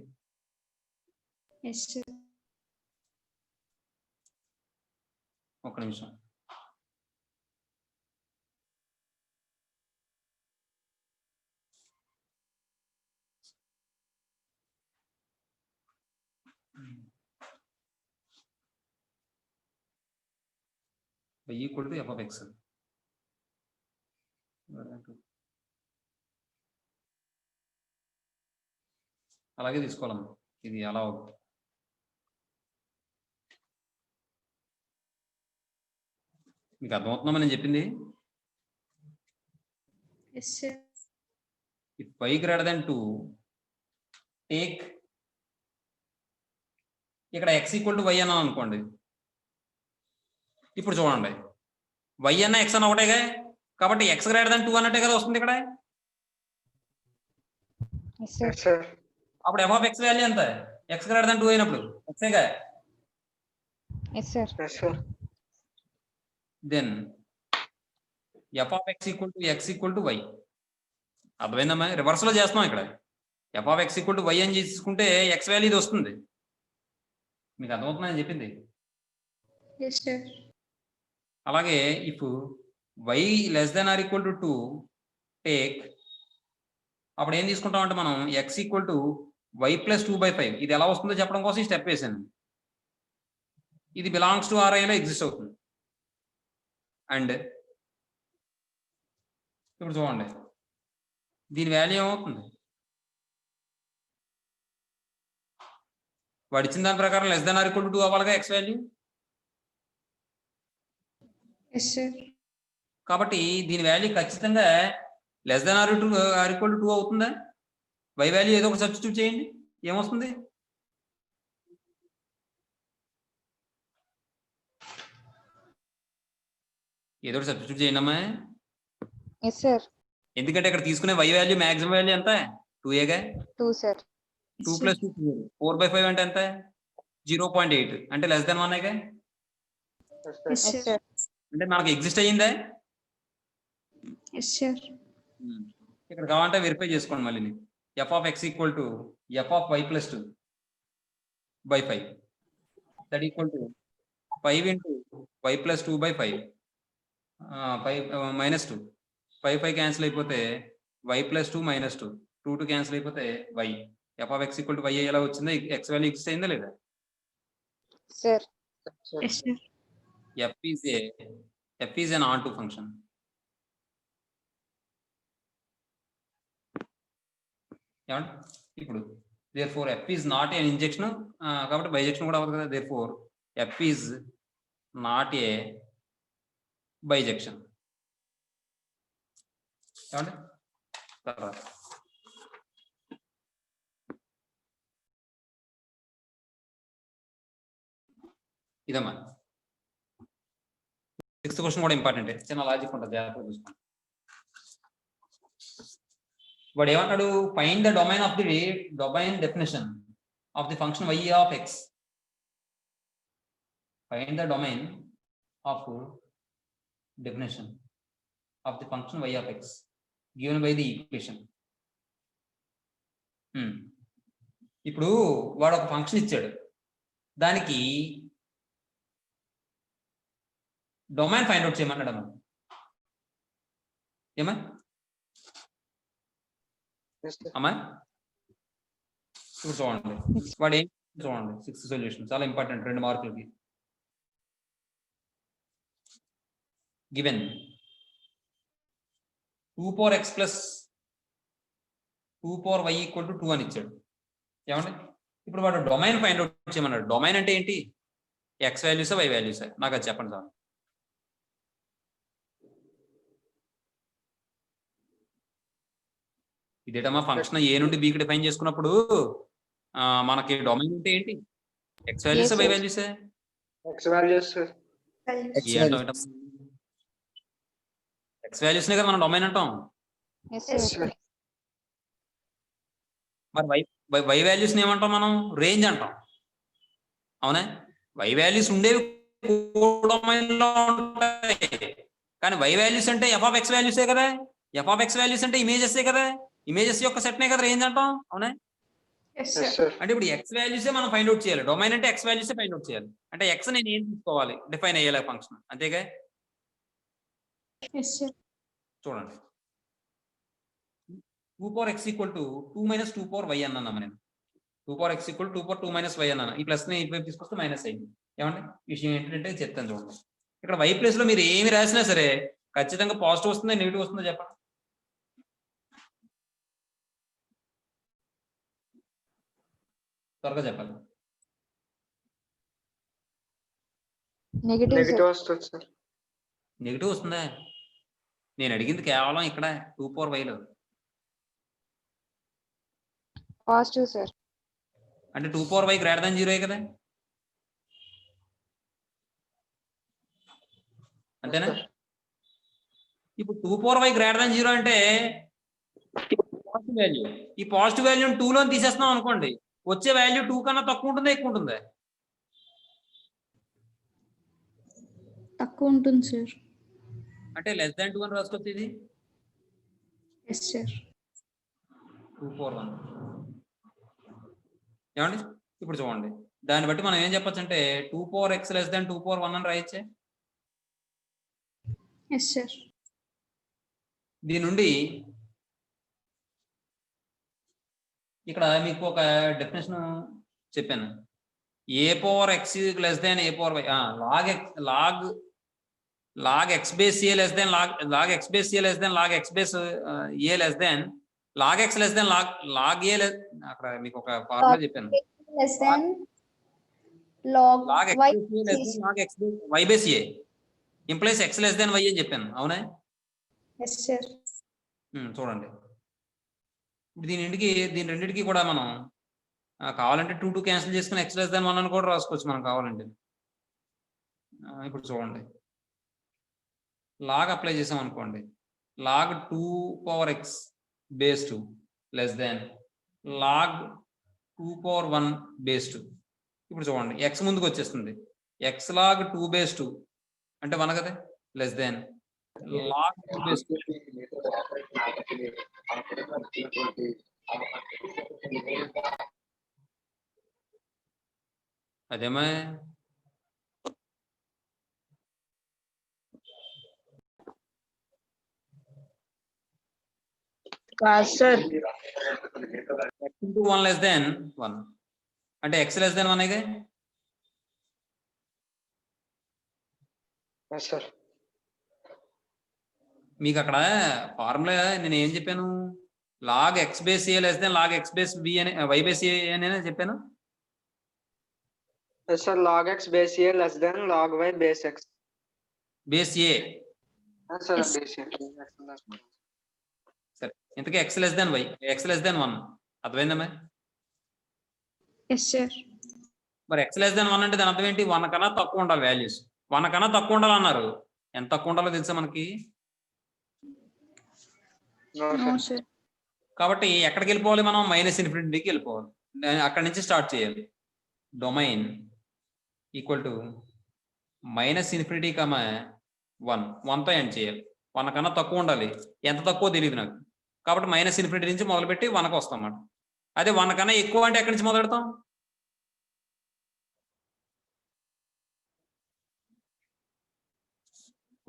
ఒక్క నిమిషం. y equal to f of x. అలాగే తీసుకోవాలమ్మా, ఇది అలా అవుతుంది. మీకు అర్థమవుతుందా నేను చెప్పింది? Yes, sir. If y greater than 2, take ఇక్కడ x ఈక్వల్ టు y అన్నాం అనుకోండి. ఇప్పుడు చూడండి, y అన్న x అన్న ఒకటేగా, కాబట్టి x గ్రేటర్ దాన్ 2 అన్నట్టే కదా వస్తుంది ఇక్కడ. Yes, sir. Yes, sir. అప్పుడు f ఆఫ్ x వాల్యూ ఎంత? x గ్రేటర్ దాన్ 2 అయినప్పుడు xేగా. Yes, sir. Yes, sir. Then f of x equal to y. అర్థమైందమ్మా? రివర్స్ లో చేస్తున్నాం ఇక్కడ. f of x equal to y అని తీసుకుంటే x వాల్యూ ఇది వస్తుంది. మీకు అర్థమవుతుందని చెప్పింది. Yes, sir. అలాగే if y less than or equal to 2, take అప్పుడు ఏం తీసుకుంటాం అంటే మనం x ఈక్వల్ టు y ప్లస్ 2/5. ఇది ఎలా వస్తుందో చెప్పడం కోసం ఈ స్టెప్ వేసాను. ఇది బిలాంగ్స్ టు RI లో ఎగ్జిస్ట్ అవుతుంది. అండ్ ఇప్పుడు చూడండి, దీని వాల్యూ ఏమవుతుంది? వాడు ఇచ్చిన దాని ప్రకారం less than or equal to 2 అవ్వాలిగా x వాల్యూ. Yes, sir. కాబట్టి దీని వాల్యూ ఖచ్చితంగా less than or equal to 2 అవుతుందా? y వాల్యూ ఏదో ఒక సబ్స్టిట్యూట్ చేయండి, ఏమొస్తుంది? ఏదో ఒకటి సబ్స్టిట్యూట్ చేయండి అమ్మా. Yes, sir. ఎందుకంటే ఇక్కడ తీసుకునే y వాల్యూ మాక్సిమం వాల్యూ ఎంత? 2ఏగా. 2, sir. 2 ప్లస్ 2 4/5 అంటే ఎంత? 0.8 అంటే లెస్ దెన్ 1ఏగా. Yes, sir. అంటే మనకు ఎగ్జిస్ట్ అయ్యిందా? Yes, sir. ఇక్కడ కావాలంటే వెరిఫై చేసుకోండి మళ్ళీ. f of x equal to f of y ప్లస్ 2/5 that equal to 5 into y ప్లస్ 2/5 మైనస్ 2 5 క్యాన్సిల్ అయిపోతే y ప్లస్ 2 మైనస్ 2 2 క్యాన్సిల్ అయిపోతే y. f of x equal to y ఎలా వచ్చిందో x వాల్యూ ఎగ్జిస్ట్ అయిందా లేదా? Sir. Sir. Yes, sir. f is an onto function. ఏమండి? ఇప్పుడు therefore f is not an injection, కాబట్టి bisection కూడా అవ్వదు కదా. therefore f is not a bijection. ఏమండి? తర్వాత ఇదమ్మా 6th క్వశ్చన్ కూడా ఇంపార్టెంట్. చిన్న లాజిక్ ఉంటుంది, జాగ్రత్తగా చూసుకోండి. వాడు ఏమంటాడు? Find the domain of the domain definition of the function y of x. Find the domain of definition of the function y of x given by the equation. ఇప్పుడు వాడు ఒక ఫంక్షన్ ఇచ్చాడు, దానికి డొమైన్ ఫైండ్ అవుట్ చేయమన్నాడు అమ్మా. ఏమా Yes, sir. అమ్మా? ఇప్పుడు చూడండి, వాడు ఏం చూడండి 6th సొల్యూషన్ చాలా ఇంపార్టెంట్, 2 మార్కులకి. Given 2 power x plus 2 power y equal to 2 అని ఇచ్చాడు. ఏమండి? ఇప్పుడు వాడు డొమైన్ ఫైండ్ అవుట్ చేయమన్నాడు. డొమైన్ అంటే ఏంటి? x వాల్యూసా y వాల్యూసా? నాకు అది చెప్పండి సార్. ఇదేటమ్మా ఫంక్షన్ ఏ నుండి బీకి డిఫైన్ చేసుకున్నప్పుడు మనకి డొమైన్ అంటే ఏంటి? x వాల్యూసా y వాల్యూసా? X values, sir. x values నే కదా మనం డొమైన్ అంటాం. Yes, Yes, sir. sir. మరి y వాల్యూస్ ఏమంటాం మనం? రేంజ్ అంటాం. అవునా? y వాల్యూస్ ఉండేవి డొమైన్ లో ఉంటాయి, కానీ y వాల్యూస్ అంటే f ఆఫ్ x వాల్యూసే కదా. f ఆఫ్ x వాల్యూస్ అంటే ఇమేజెస్ కదా, ఇమేజెస్ యొక్క సెట్ నే కదా రేంజ్ అంటాం. అవునా? Yes, Yes, sir. sir. అంటే ఇప్పుడు x వాల్యూసే మనం ఫైండ్ అవుట్ చేయాలి. డొమైన్ అంటే x వాల్యూసే ఫైండ్ అవుట్ చేయాలి. అంటే x నేను ఏం తీసుకోవాలి? డిఫైన్ అయ్యేలా ఫంక్షన్, అంతేగా. Yes, sir. చూడండి, 2 power x equal to 2 minus 2 power y అన్నాను నేను. 2 power x equal 2 power 2 minus y అన్నాను. ఈ ప్లస్ ని ఇటువైపు తీసుకొస్తే మైనస్ అయింది. ఏమండి? విషయం ఏంటంటే చెప్తాను చూడండి. ఇక్కడ y ప్లేస్ లో మీరు ఏమి రాసినా సరే ఖచ్చితంగా పాజిటివ్ వస్తుందా నెగిటివ్ వస్తుందో చెప్పండి. త్వరగా చెప్పాలి. Negative, Negative sir. వస్తుంది, sir. నెగిటివ్ వస్తుందా? నేను అడిగింది కేవలం ఇక్కడ 2 పవర్ వైలో. Positive sir. అంటే 2 పవర్ వై గ్రేటర్ దాన్ 0 కదా, అంతేనా? ఇప్పుడు 2 పవర్ వై గ్రేటర్ దాన్ 0 అంటే పాజిటివ్ వాల్యూ. ఈ పాజిటివ్ వాల్యూ 2 లో తీసేస్తున్నాం అనుకోండి, వచ్చే వాల్యూ 2 కన్నా తక్కువ ఉంటుందా ఎక్కువ ఉంటుందా? తక్కువ ఉంటుంది సార్. అంటే లెస్ దాన్ 2 అని రాసుకోవచ్చు. ఇది ఎస్ సార్. 2 పవర్ 1 ఏమండి? ఇప్పుడు చూడండి, దాన్ని బట్టి మనం ఏం చెప్పొచ్చు అంటే 2 power x less than 2 power 1 అని రాయొచ్చే. Yes sir. దీని నుండి ఇక్కడ మీకు ఒక డెఫినేషన్ చెప్పాను. A power x less than a power y, log x base a less than log x base a less than log x base a less than log x less than log a. అక్కడ మీకు ఒక formula చెప్పాను. Less than log log y x base a less than log x base y base a implies x less than y అని చెప్పాను. అవునా? Yes sir. చూడండి, ఇప్పుడు దీని రెండింటికి కూడా మనం కావాలంటే 2 క్యాన్సిల్ చేసుకుని ఎక్స్ లెస్ దాన్ 1 అని కూడా రాసుకోవచ్చు మనం కావాలంటే. ఇప్పుడు చూడండి, లాగ్ అప్లై చేసాం అనుకోండి, log 2 power x base 2 less than log 2 power 1 base 2. ఇప్పుడు చూడండి, ఎక్స్ ముందుకు వచ్చేస్తుంది. ఎక్స్ లాగ్ 2 బేస్ 2 అంటే 1 కదా, లెస్ దాన్ లాగ్ 2 బేస్ 2. అదేమా sir x into 1 less than 1 అంటే x less than 1 ఏగా. సార్ మీకు అక్కడ ఫార్ములా నేను ఏం చెప్పాను? Log x base a less than log x base b అని వై బేస్ ఏ అని చెప్పాను. Sir log x base a less than log y base x. Base a sir Yes. Base సరే, ఇంతకీ x less than y, x less than 1 అర్థమైందమ్మా? Yes sir. మరి x less than 1 అంటే దాని అర్థం ఏంటి? 1 కన్నా తక్కువ ఉండాలి వాల్యూస్. 1 కన్నా తక్కువ ఉండాలన్నారు. ఎంత తక్కువ ఉండాలో తెలుసా మనకి? No sir. కాబట్టి ఎక్కడికి వెళ్ళిపోవాలి మనం? మైనస్ ఇన్ఫినిటీకి వెళ్ళిపోవాలి. అక్కడి నుంచి స్టార్ట్ చేయాలి. Domain equal to minus infinity comma 1తో ఎండ్ చేయాలి. 1 కన్నా తక్కువ ఉండాలి. ఎంత తక్కువ తెలియదు నాకు, కాబట్టి మైనస్ ఇన్ఫినిటీ నుంచి మొదలుపెట్టి 1కి వస్తాం అన్నమాట. అదే 1 కన్నా ఎక్కువ అంటే ఎక్కడి నుంచి మొదలు పెడతాం?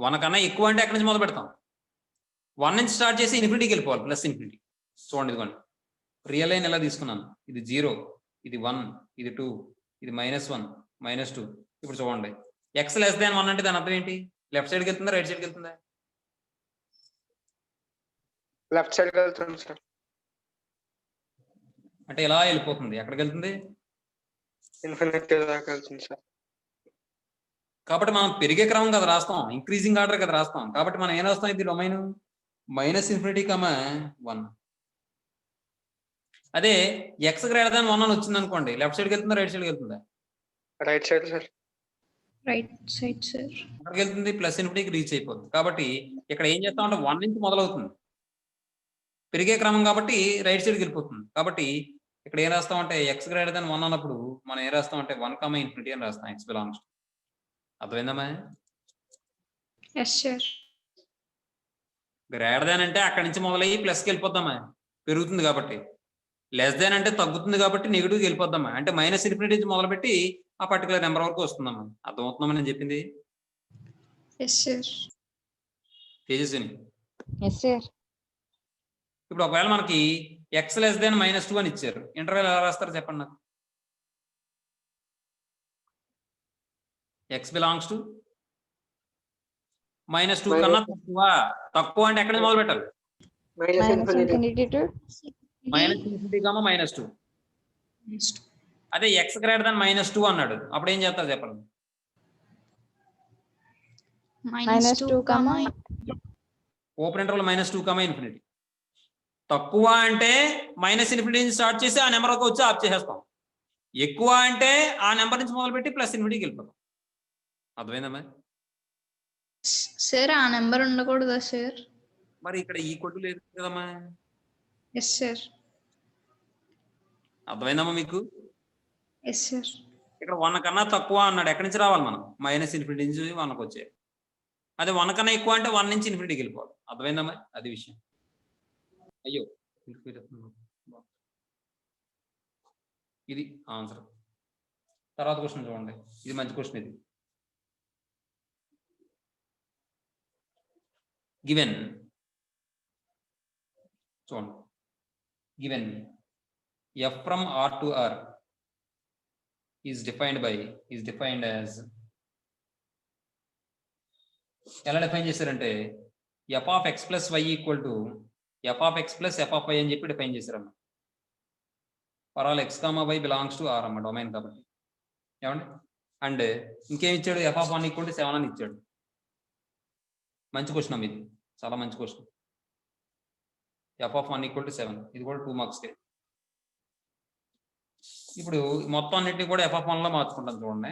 1 కన్నా ఎక్కువ అంటే ఎక్కడి నుంచి మొదలు పెడతాం? 1 నుంచి స్టార్ట్ చేసి ఇన్ఫినిటీకి వెళ్ళిపోవాలి, ప్లస్ ఇన్ఫినిటీ. చూడండి, ఇదిగోండి, రియల్ లైన్ ఎలా తీసుకున్నాను. ఇది 0, ఇది 1, ఇది 2, ఇది -1, -2. ఇప్పుడు చూడండి, ఎక్స్ లెస్ దాన్ 1 అంటే దాని అర్థం ఏంటి? లెఫ్ట్ సైడ్కి వెళ్తుందా, రైట్ సైడ్కి వెళ్తుందా? లెఫ్ట్ సైడ్ వెళ్తుంది సార్. అంటే ఇలా వెళ్ళిపోతుంది. ఎక్కడికి వెళ్తుంది? ఇన్ఫినిటీ దాకా వెళ్తుంది సార్. కాబట్టి మనం పెరిగే క్రమం కదా రాస్తాం, ఇంక్రీజింగ్ ఆర్డర్ కదా రాస్తాం. కాబట్టి మనం ఏం రాస్తాం? ఇది డొమైన్ మైనస్ ఇన్ఫినిటీ కమా 1. అదే ఎక్స్ గ్రేటర్ దాన్ 1 అని వచ్చింది అనుకోండి, లెఫ్ట్ సైడ్కి వెళ్తుందా, రైట్ సైడ్కి వెళ్తుందా? Right side sir. Right side sir. ఎక్కడికి వెళ్తుంది? ప్లస్ ఇన్ఫినిటీకి రీచ్ అయిపోతుంది. కాబట్టి ఇక్కడ ఏం చేస్తామంటే 1 నుంచి మొదలవుతుంది పెరిగే క్రమం, కాబట్టి రైట్ సైడ్కి వెళ్ళిపోతుంది. కాబట్టి ఇక్కడ ఏం రాస్తామంటే ఎక్స్ గ్రేటర్ దాన్ 1 అన్నప్పుడు మనం ఏం రాస్తామంటే 1 కమా ఇన్ఫినిటీ అని రాస్తాం. X belongs. అర్థమైందమ్మా? Yes sir. గ్రేటర్ దాన్ అంటే అక్కడి నుంచి మొదలయ్యి ప్లస్కి వెళ్ళిపోద్దామా, పెరుగుతుంది కాబట్టి. లెస్ దాన్ అంటే తగ్గుతుంది కాబట్టి నెగిటివ్కి వెళ్ళిపోద్దామా, అంటే మైనస్ ఇన్ఫినిటీ నుంచి మొదలుపెట్టి ఆ పర్టికులర్ నెంబర్ వరకు వస్తుందమ్మా. అర్థమవుతుందమ్మా నేను చెప్పింది? Yes sir. Tejaswini, yes sir. ఇప్పుడు ఒకవేళ మనకి ఎక్స్ లెస్ దాన్ -2 అని ఇచ్చారు, ఇంటర్వెల్ ఎలా రాస్తారు చెప్పండి నాకు? ఎక్స్ బిలాంగ్స్ టు -2 కన్నా తక్కువ అంటే ఎక్కడ నుంచి మొదలు పెట్టాలి? Minus infinity to -∞, -2. అదే ఎక్స్ గ్రేటర్ దాన్ -2 అన్నాడు, అప్పుడు ఏం చేస్తారు చెప్పండి? -2, ఓపెన్ ఇంటర్వల్ -2, ఇన్ఫినిటీ. తక్కువ అంటే -ఇన్ఫినిటీ నుంచి స్టార్ట్ చేసి ఆ నెంబర్కి వచ్చి ఆఫ్ చేసేస్తాం. ఎక్కువ అంటే ఆ నెంబర్ నుంచి మొదలుపెట్టి +ఇన్ఫినిటీకి వెళ్ళిపోతాం. అర్థమైందమ్మా? సార్ ఆ నెంబర్ ఉండకూడదా సార్? మరి ఇక్కడ ఈ కొట్టు లేదు కదమ్మా. Yes sir. అర్థమైందమ్మా మీకు? Yes sir. ఇక్కడ 1 కన్నా తక్కువ అన్నాడు. ఎక్కడి నుంచి రావాలి మనం? -ఇన్ఫినిటీ నుంచి 1కి వచ్చాయి. అదే 1 కన్నా ఎక్కువ అంటే 1 నుంచి ఇన్ఫినిటీకి వెళ్ళిపోవాలి. అర్థమైందమ్మా? అది విషయం. అయ్యో, ఇది ఆన్సర్. తర్వాత క్వశ్చన్ చూడండి. ఇది మంచి క్వశ్చన్. ఇది గివెన్ చూడండి. Given f from R to R is defined as ఎలా డిఫైన్ చేశారంటే f of x plus y equal to f of x plus f of y అని చెప్పి డిఫైన్ చేశారమ్మా. For all x, y belongs to R అమ్మ, domain కాబట్టి. ఏమండి? And ఇంకేం ఇచ్చాడు? f of 1 equal to 7 అని ఇచ్చాడు. మంచి క్వశ్చన్ అమ్మ, ఇది చాలా మంచి question. f of 1 equal to 7, ఇది కూడా 2 మార్క్స్. ఇప్పుడు మొత్తం అన్నిటిని కూడా f of 1 లో మార్చుకుంటాం చూడండి.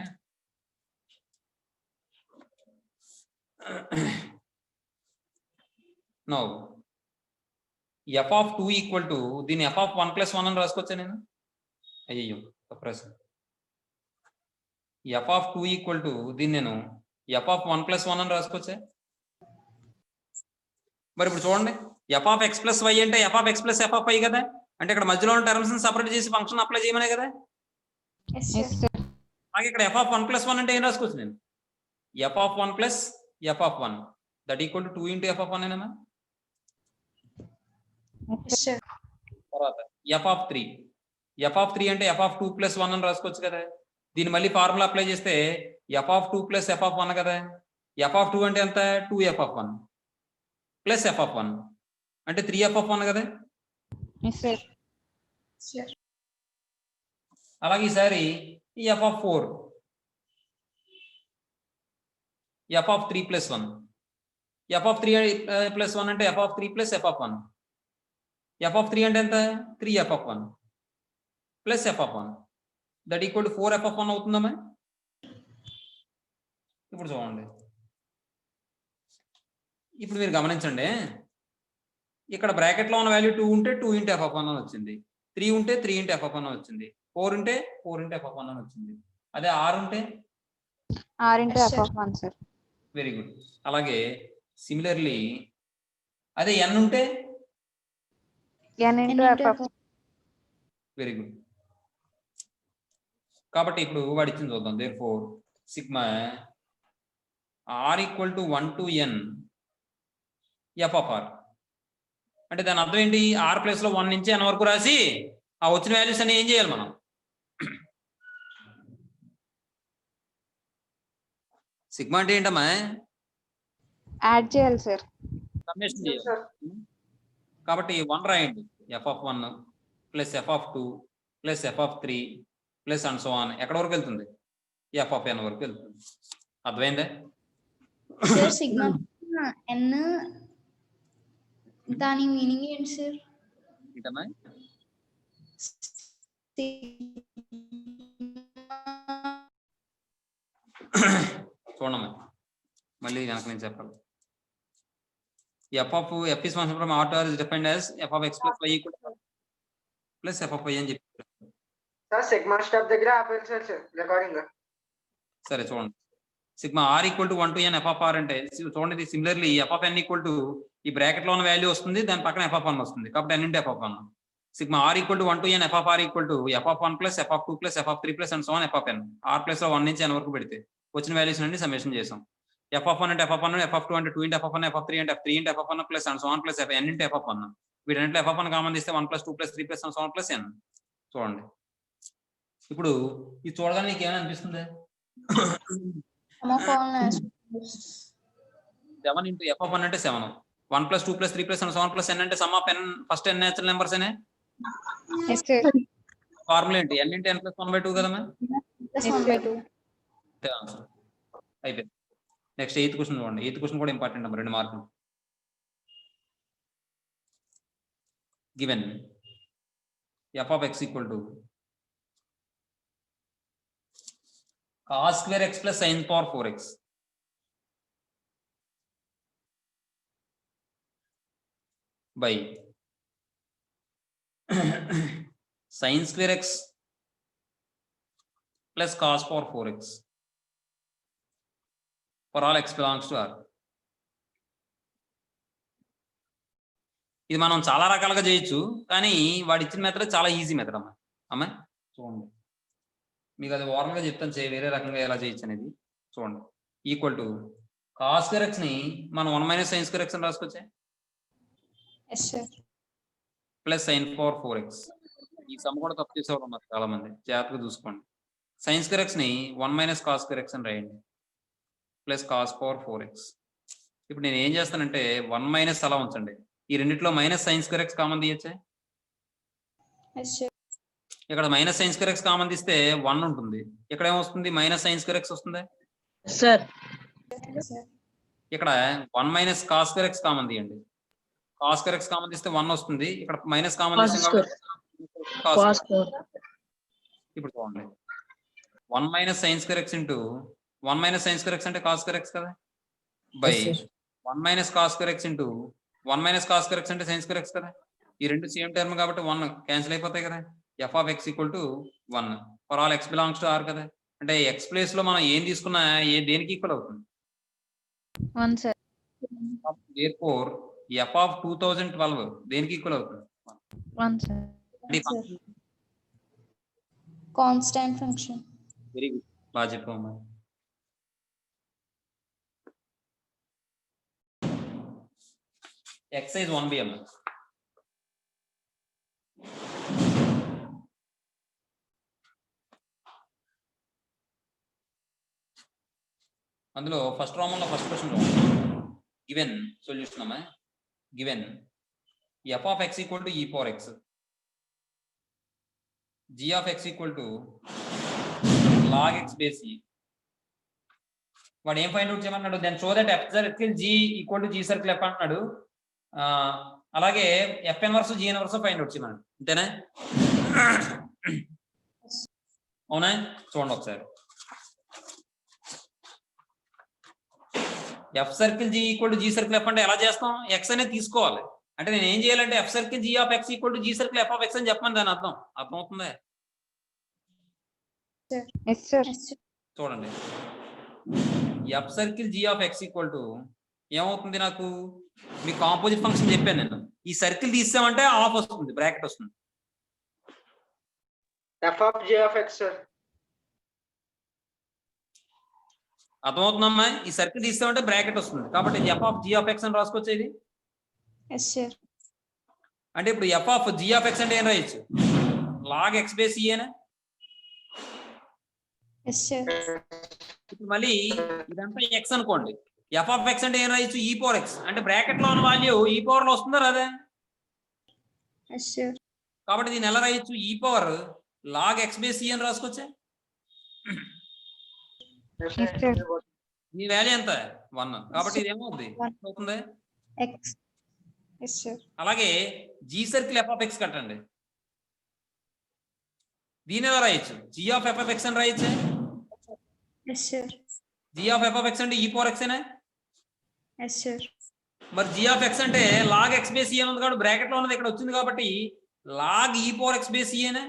Now f of 2 equal to దీన్ని f of 1 plus 1 అని రాసుకోవచ్చా నేను? అయ్యో ప్రశ్న. f of 2 equal to దీన్ని నేను f of 1 plus 1 అని రాసుకోవచ్చా? మరి ఇప్పుడు చూడండి, f of x plus y అంటే f of x plus f of y కదా. అంటే ఇక్కడ మధ్యలో ఉన్న టర్మ్స్ ని సెపరేట్ చేసి ఫంక్షన్ అప్లై చేయమనే కదా. అలాగే ఇక్కడ f of 1 plus 1 అంటే ఏం రాసుకోవచ్చు నేను? f of 1 plus f of 1 that equal to 2 into f of 1 ఏనా? తర్వాత f of 3 అంటే f of 2 plus 1 అని రాసుకోవచ్చు కదా. దీన్ని మళ్ళీ ఫార్ములా అప్లై చేస్తే f of 2 plus f of 1 కదా. f of 2 అంటే ఎంత? 2f of 1 plus f of 1 అంటే 3f of 1 కదా. అలాగే ఈసారి ఈ f of 4 f of 3 plus 1 f of 3 plus 1 అంటే f of 3 plus f of 1. f of 3 అంటే ఎంత? 3f of 1 plus f of 1 that equal to 4f of 1 అవుతుందమ్మా. ఇప్పుడు చూడండి, ఇప్పుడు మీరు గమనించండి, ఇక్కడ బ్రాకెట్ లో ఉన్న వాల్యూ 2 ఉంటే 2 into f of 1 అని వచ్చింది. 3 ఉంటే 3 into f of 1 అని వచ్చింది. 4 ఉంటే 4 into f of 1 అని వచ్చింది. అదే 6 ఉంటే R into f of 1 sir. Very good. అలాగే సిమిలర్లీ అదే n ఉంటే n into f of very good. కాబట్టి ఇప్పుడు వాడు ఇచ్చింది చూద్దాం. therefore sigma r equal to 1 to n f of r అంటే దాని అర్థం ఏంటి? r ప్లేస్ లో 1 నుంచి n వరకు రాసి ఆ వచ్చిన వాల్యూస్ అన్ని ఏం చేయాలి మనం? సిగ్మా అంటే ఏంటమ్మా? యాడ్ చేయాలి సార్. సమ్మేషన్ చేయాలి. కాబట్టి 1 రాయండి. f of 1 plus f of 2 plus f of 3 plus and so on. ఎక్కడ వరకు వెళ్తుంది? f of n వరకు వెళ్తుంది. అర్థమైందా? సార్ సిగ్మా n దాని మీనింగ్ ఏంటి సార్? ఏంటమ్మా? చూడమ్మా, మళ్ళీ వెనక నేను చెప్పాలి. f is function from R to R is defined as f of x plus y equal to plus f of y అని చెప్పి సార్ సిగ్మా స్టెప్ దగ్గర ఆపేయాలి సార్ రికార్డింగ్. సరే చూడండి, sigma r equal to 1 to n f of r అంటే చూడండి, similarly f of n equal to ఈ bracket లో ఉన్న వాల్యూ వస్తుంది, దాని పక్కన f of 1 వస్తుంది. కాబట్టి n into f of 1. Sigma r equal to 1 to n f of r equal to f of 1 plus f of 2 plus f of 3 plus and so on f of n. r plus లో 1 నుంచి n వరకు పెడితే వచ్చిన values నుండి summation చేసాం. f of 1 అంటే f of 1, f of 2 అంటే 2 into f of 1, f of 3 అంటే f 3 into f of 1 plus and so on plus n into f of 1. వీటన్నిటిలో f of 1 కామన్ తీస్తే 1 plus 2 plus 3 plus and so on plus n. చూడండి, ఇప్పుడు ఇది చూడగానే నీకు ఏమైనా అనిపిస్తుంది? 7 into f of 1 అంటే 7, 1 plus 2 plus 3 plus and so on plus n అంటే sum of n first n natural numbers అనే ఫార్ములా ఏంటి? n into n plus 1/2 కదమ్మా. అయిపోయింది. నెక్స్ట్ 8th క్వశ్చన్ చూడండి. 8th క్వశ్చన్ కూడా ఇంపార్టెంట్ అమ్మ, 2 మార్కులు. Given f of x equal to cos square x plus sin power 4x by sin square x plus cos power 4x for all x belongs to R. ఇది మనం చాలా రకాలుగా చేయొచ్చు, కానీ వాడు ఇచ్చిన మెథడ్ చాలా ఈజీ మెథడ్ అమ్మ చూడండి. మీకు అది ఓవరాల్గా చెప్తాను, వేరే రకంగా ఎలా చేయొచ్చు అనేది చూడండి. Equal to cos square X ని మనం 1 - sin square x అని రాసుకోవచ్చే, ప్లస్ sin power 4x. ఈ సమ్ కూడా తప్పు చేసేవాళ్ళు ఉన్నారు చాలా మంది, జాగ్రత్తగా చూసుకోండి. sin square x ని 1 - cos square x అని రాయండి, ప్లస్ cos power 4x. ఇప్పుడు నేను ఏం చేస్తానంటే 1 - అలా ఉంచండి, ఈ రెండిట్లో -sin square x కామన్ తీయచ్చే. ఇక్కడ -sin square x కామన్ తీస్తే 1 ఉంటుంది, ఇక్కడ ఏమొస్తుంది -sin square x వస్తుంది సార్. ఇక్కడ 1 - cos square x కామన్ తీయండి, cos square x కామన్ తీస్తే 1 వస్తుంది, ఇక్కడ మైనస్ కామన్ తీస్తాం కాబట్టి cos. ఇప్పుడు చూడండి 1 - sin square x into 1 - sin square x అంటే cos square x కదా, by 1 - cos square x into 1 - cos square x అంటే sin square x కదా. ఈ రెండు సేమ్ టర్మ్ కాబట్టి 1 క్యాన్సిల్ అయిపోతాయి కదా. f of x equal to 1 for all x belongs to R కదా. అంటే x ప్లేస్ లో మనం ఏం తీసుకున్నా దేనికి ఈక్వల్ అవుతుంది? 1 sir. therefore f of 2012 దేనికి ఈక్వల్ అవుతుంది? 1 sir. Constant function. Very good, బాగా చెప్పాము. exercise 1b అమ్మ. అందులో ఫస్ట్ రోమన్లో ఫస్ట్ క్వశ్చన్ గివెన్ సొల్యూషన్ అమ్మా. Given f of x equal to e power x, g of x equal to log x base e. వాడు ఏం find out చేయమన్నాడు? Then show that f circle g equal to g circle f అంటున్నాడు. అలాగే f inverse g inverse find out చేయమన్నాడు, అంతేనా? అవునా? చూడండి ఒకసారి. f circle g equal to g circle f అంటే ఎలా చేస్తాం? x అనేది తీసుకోవాలి. అంటే నేను ఏం చేయాలంటే f circle g of x equal to g circle f of x అని చెప్పమని దాని అర్థం. అర్థమవుతుందా? చూడండి, f circle g of x equal to ఏమవుతుంది? నాకు మీ కాంపోజిట్ ఫంక్షన్ చెప్పాను నేను. ఈ సర్కిల్ తీసామంటే ఆఫ్ వస్తుంది, బ్రాకెట్ వస్తుంది. f of g of x sir. అర్థమవుతుందమ్మా? ఈ సర్కిల్ తీసామంటే బ్రాకెట్ వస్తుంది, కాబట్టి f of g of x అని రాసుకోవచ్చు ఇది. అంటే ఇప్పుడు f of g of x అంటే ఏం రాయొచ్చు? log x బేస్ e ఏనా? ఇప్పుడు మళ్ళీ ఇదంతా x అనుకోండి, f ఆఫ్ x అంటే ఏం రాయొచ్చు? e power x. అంటే బ్రాకెట్ లో ఉన్న వాల్యూ e పవర్ లో వస్తుందా రాదా? కాబట్టి దీన్ని ఎలా రాయొచ్చు? e power log x base e అని రాసుకోవచ్చా? మీ వాల్యూ ఎంత? 1. కాబట్టి ఇది ఏమవుతుంది? అవుతుంది. అలాగే g circle f of x కట్టండి, దీని ఎలా రాయొచ్చు? g of f of x అని రాయొచ్చా? g of f of x అంటే e పవర్ x ఏనా? మరి g ఆఫ్ x అంటే log x బేస్ e అని ఉంది కాబట్టి బ్రాకెట్ లో ఉన్నది ఇక్కడ వచ్చింది కాబట్టి log e power x base e ఏనా?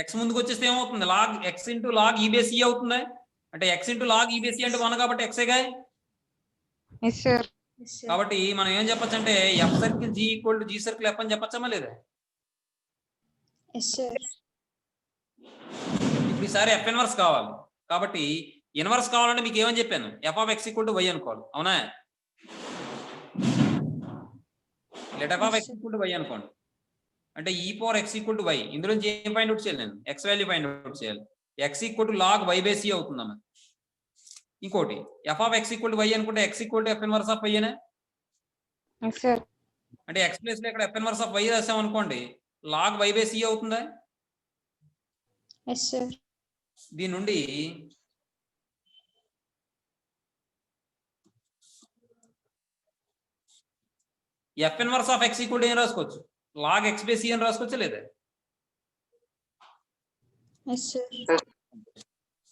x ముందుకు వచ్చేస్తే ఏమవుతుంది? log x into log e base e అవుతుందా? అంటే x into log e base e అంటే 1 కాబట్టి x ఏగా. కాబట్టి మనం ఏం చెప్పొచ్చు అంటే f circle g equal to g circle f అని చెప్పచ్చమా లేదా? ఇప్పుడు ఈసారి f ఇన్వర్స్ కావాలి, కాబట్టి ఇన్వర్స్ కావాలంటే మీకు ఏమని చెప్పాను? f of x equal to y అనుకోవాలి, అవునా? Let f of x equal to y అనుకోండి. అంటే e power x equal to y, ఇందులో ఏం ఫైండ్ అవుట్ చేయాలి? నేను x వాల్యూ ఫైండ్ అవుట్ చేయాలి. x equal to log y by c అవుతుందమ్మా. ఇంకోటి f of x equal to y అనుకుంటే x equal to f inverse of y ఏనా? అంటే x ప్లేస్ లో ఇక్కడ f ఇన్వర్స్ ఆఫ్ y రాసాం అనుకోండి, log y బై c అవుతుందా? దీని నుండి f inverse of x equal to ఏం రాసుకోవచ్చు, లాగ్ ఎక్స్ బై సి అని రాసుకోవచ్చా లేదా? Yes, sir.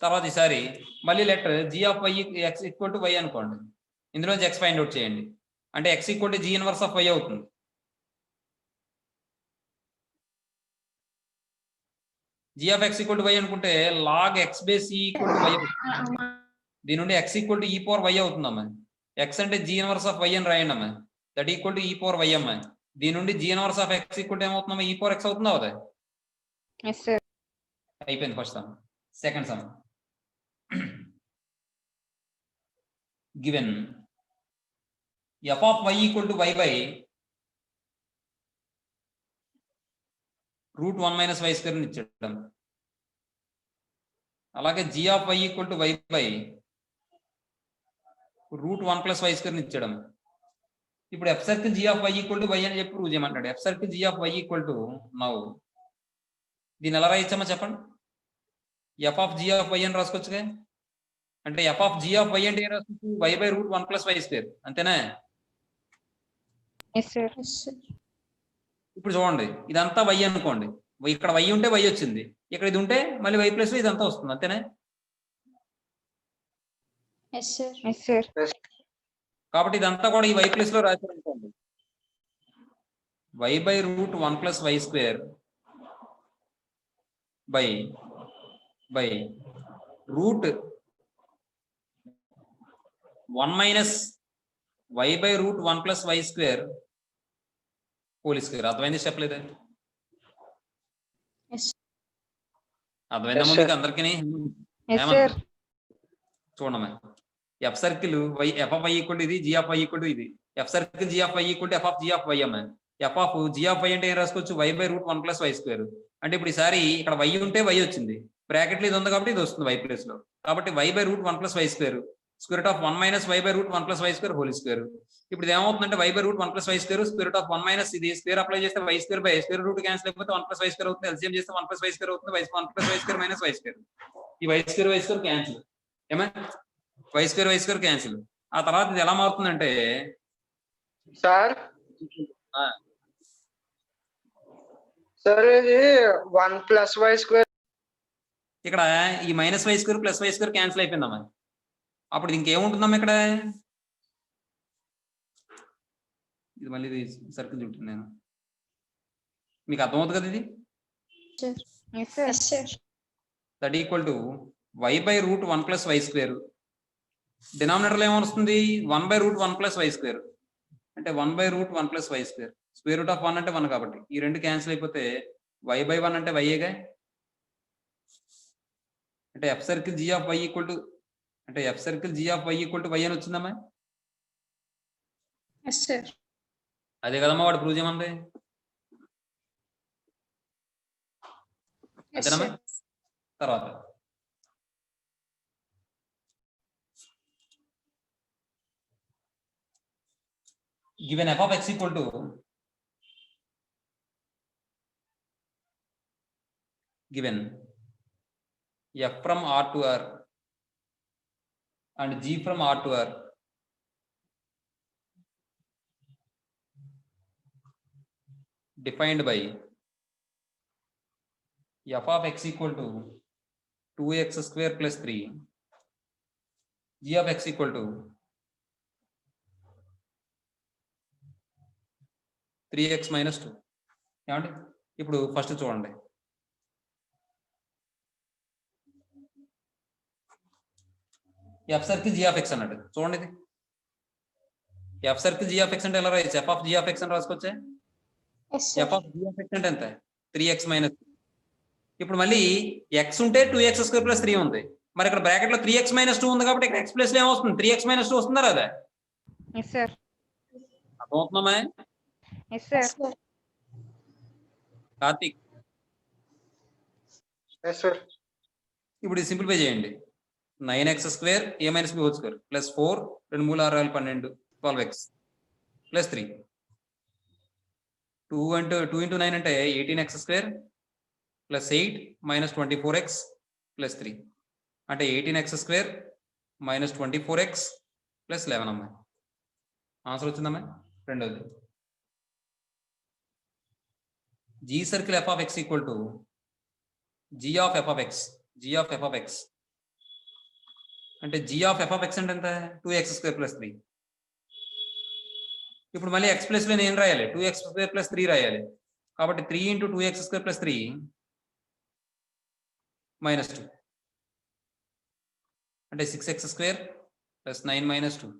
తర్వాత ఈసారి మళ్ళీ letter g of y x equal to y అనుకోండి, ఇందులోంచి ఎక్స్ ఫైండ్ అవుట్ చేయండి, అంటే x equal to g inverse of y అవుతుంది. G of x equal to y అనుకుంటే log x by c equal to y, దీని నుండి x equal to e power y అవుతుందమ్మా. X అంటే జీ ఇన్వర్స్ ఆఫ్ వై అని రాయండి అమ్మా, that equal to e power y అమ్మా. దీని నుండి g inverse of x equal to ఏమవుతుందమ్మా, ఈ పవర్ ఎక్స్ అవుతుందా అవుదా? Yes, sir. అయిపోయింది first sum. Second sum, given f of y equal to y by root 1 minus y square ఇచ్చాడు. అలాగే g of y equal to y by root 1 plus y square ఇచ్చాడు. ఇప్పుడు f circle g of y equal to y అని చెప్పి prove చేయమంటాడు. F circle g of y equal to now దీన్ని ఎలా రాయించామో చెప్పండి. F of g of y అని రాసుకోవచ్చుగా, అంటే f of g of y అంటే ఏం రాసుకోవచ్చు, y by root 1 plus y square, అంతేనా? Yes, sir. Yes, sir. ఇప్పుడు చూడండి, ఇదంతా వై అనుకోండి, ఇక్కడ వై ఉంటే వై వచ్చింది, ఇక్కడ ఇది ఉంటే మళ్ళీ వై ప్లస్ ఇదంతా వస్తుంది, అంతేనా? Yes, sir. Yes, sir. కాబట్టి ఇదంతా కూడా ఈ వై ప్లస్ లో రాశారనుకోండి, y by root 1 plus y square by root 1 minus y by root 1 plus y square whole square. అర్థమైంది చెప్పలేదా? Yes. అర్థమైందమ్మా Yes, మీకు sir. అందరికీ? Yes, sir. చూడమ్మా, f circle y f of y equal to ఇది, g of y equal to ఇది. F circle g of y equal to f of g of y అమ్మా. F of g of y అంటే ఏం రాసుకోవచ్చు, y by root 1 plus y square. అంటే ఇప్పుడు ఈసారి ఇక్కడ వై ఉంటే వై వచ్చింది, బ్రాకెట్లో ఇది ఉంది కాబట్టి ఇది వస్తుంది వై ప్లస్ లో. కాబట్టి y by root 1 plus y square square root of 1 minus y by root 1 plus y square whole square. ఇప్పుడు ఇది ఏమవుతుందంటే y by root 1 plus y square square root of 1 minus ఇది స్క్వేర్ అప్లై చేస్తే y square by square root cancel అయిపోతే 1 plus y square అవుతుంది. LCM చేస్తే 1 plus y square అవుతుంది. 1 plus y square minus y square, ఈ why square cancel, ఏమా why square cancel. ఆ తర్వాత ఇది ఎలా మారుతుందంటే సార్ ఇది 1 ప్లస్ వై స్క్వేర్, ఇక్కడ ఈ minus y square plus y square cancel అయిపోయిందమ్మా. అప్పుడు ఇంకేముంటుందమ్మా ఇక్కడ, ఇది మళ్ళీ సర్కిల్ చుట్టాను నేను, మీకు అర్థమవుతుంది కదా ఇది. Yes, sir. Yes, sir. That equal to y by root 1 plus y square, డినామినేటర్లో ఏమొస్తుంది 1 by root 1 plus y square, అంటే 1 by root 1 plus y square. Square root of 1 అంటే 1 కాబట్టి ఈ రెండు క్యాన్సిల్ అయిపోతే వై బై 1 అంటే వైఏగా. అంటే f circle g of y equal to, అంటే f circle g of y equal to y అని వచ్చిందమ్మా. Yes, sir. అదే కదమ్మా వాడు ప్రూవ్ చేయమంది, Yes, అంతేనమ్మా. sir. తర్వాత given f of x equal to given f from R to R and g from R to R defined by f of x equal to 2x square plus 3, g of x equal to 3x minus 2. ఏమండి ఇప్పుడు first చూడండి, f circle g of x అన్నట్టు చూడండి. ఇది f circle g of x అంటే ఎలా రాయొచ్చు, f of g of x అని రాసుకోవచ్చే. Yes, sir. F of g of x అంటే ఎంత, 3x మైనస్. ఇప్పుడు మళ్ళీ ఎక్స్ ఉంటే 2x స్క్వేర్ ప్లస్ 3 ఉంది, మరి ఇక్కడ బ్రాకెట్ లో 3x మైనస్ 2 ఉంది కాబట్టి ఇక్కడ ఎక్స్ ప్లస్ లో ఏమొస్తుంది, 3x మైనస్ 2 వస్తుందా రాదా? Yes, sir. అర్థమవుతుందమ్మా Yes, sir. Karthik? Yes sir. ఇప్పుడు ఇది సింప్లిఫై చేయండి, 9x square a minus b whole square plus 4 2 3 6 12 12x plus 3 2 into 9 అంటే 18x square plus 8 minus 24x plus 3 అంటే 18x square minus 24x plus 11 అమ్మా. Answer వచ్చిందమ్మా రెండోది. G circle f of x equal to G of f of x. G of f of x అంటే G of f of x అంటే ఎంత 2x square plus 3. ఇప్పుడు మళ్ళీ x plus లో ఏం రాయాలి 2x square plus 3 రాయాలి. కాబట్టి 3 into 2x square plus 3 minus 2 అంటే 6x square plus 9 minus 2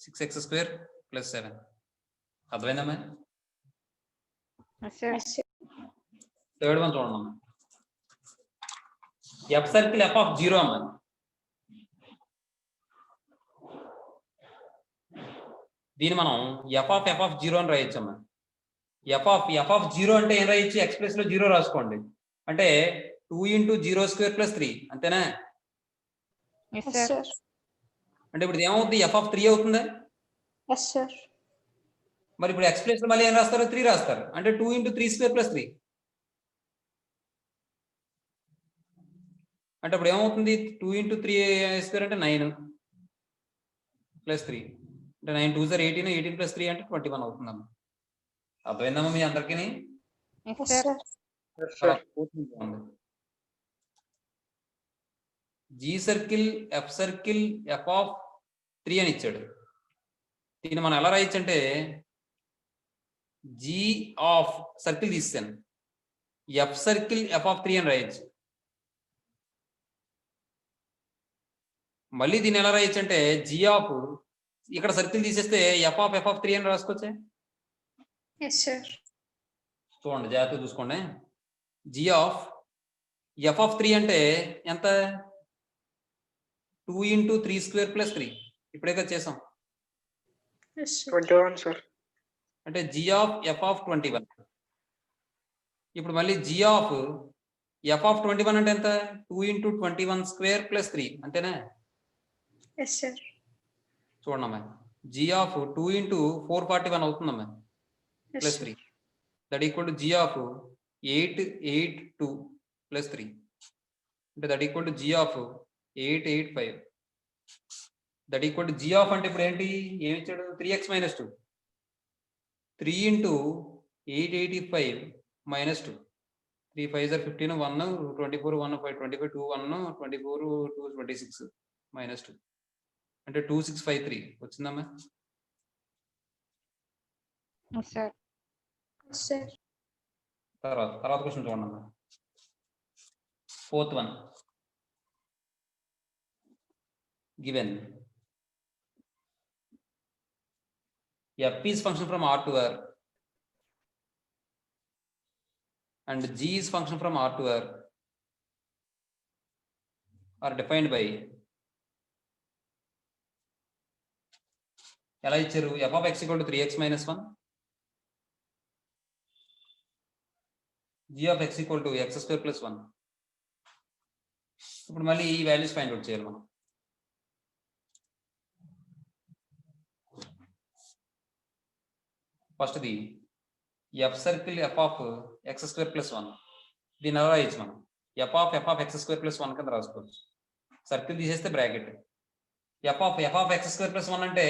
6x square plus 7. అర్థమైందమ్మా? Yes, sir. థర్డ్ వన్ చూడండి అమ్మా. ఎఫ్ సర్కిల్ ఎఫ్ ఆఫ్ 0 అమ్మా. దీన్ని మనం ఎఫ్ ఆఫ్ 0 అని రాయొచ్చు అమ్మా. ఎఫ్ ఆఫ్ 0 అంటే ఏం రాయొచ్చు ఎక్స్ ప్లస్ లో 0 రాసుకోండి. అంటే 2 into 0 square plus 3 అంతేనా? Yes, sir. అంటే ఇప్పుడు ఏమవుతుంది ఎఫ్ ఆఫ్ 3 అవుతుందా? Yes, sir. మరి ఇప్పుడు ఎక్స్ ప్లస్ లో మళ్ళీ ఏం రాస్తారు 3 రాస్తారు. అంటే 2 into 3 square plus 3 అంటే ఇప్పుడు ఏమవుతుంది 2 into 3 స్క్వేర్ అంటే 9 plus 3 అంటే 9 2 సార్ 18 18 plus 3 అంటే 21 అవుతుందమ్మా. అర్థమైందమ్మా మీ అందరికీ? Yes, sir. G circle f circle f of 3 అని ఇచ్చాడు. దీన్ని మనం ఎలా రాయొచ్చు అంటే జీ ఆఫ్ సర్కిల్ తీసాను ఎఫ్ సర్కిల్ ఎఫ్ ఆఫ్ 3 అని రాయొచ్చు. మళ్ళీ దీన్ని ఎలా రాయొచ్చు అంటే జీ ఆఫ్ ఇక్కడ సర్కిల్ తీసేస్తే ఎఫ్ ఆఫ్ 3 అని రాసుకోవచ్చే. Yes, sir. చూడండి జాగ్రత్తగా చూసుకోండి. జీ ఆఫ్ ఎఫ్ ఆఫ్ 3 అంటే ఎంత 2 into 3 square plus 3 ఇప్పుడే కదా చేసాం. Yes, sir. 21 సార్. అంటే జీ ఆఫ్ ఎఫ్ ఆఫ్ 21. ఇప్పుడు మళ్ళీ జీ ఆఫ్ ఎఫ్ ఆఫ్ 21 అంటే ఎంత 2 into 21 square plus 3 అంతేనా? Yes, sir. చూడమ్మా జీ ఆఫ్ 2 into 441 అవుతుందమ్మా plus 3 that equal to g of 882 plus 3 అంటే that equal to g of 885 that equal to g of అంటే ఇప్పుడు ఏంటి ఏమి ఇచ్చాడు 3x minus 2 3 into 885 minus 2 3 5 are 15 1 24 1 5 25 2 1 24 2 26 minus 2 అంటే 2653 వచ్చిందమ్మా. Yes, sir. Yes, sir. తర్వాత క్వశ్చన్ చూడండి. Fourth one given f is function from R to R and G is function from R to R are defined by ఎలా ఇచ్చారు f of x equal to 3x minus 1 g of x equal to x square plus 1. ఇప్పుడు మళ్ళీ ఈ values find out చేయాలి మనం. First the F circle f of X square plus 1 దీన్ని ఎలా రాయొచ్చు మనం F of X square plus 1 కింద రాసుకోవచ్చు. సర్కిల్ తీసేస్తే bracket F of X square plus 1 అంటే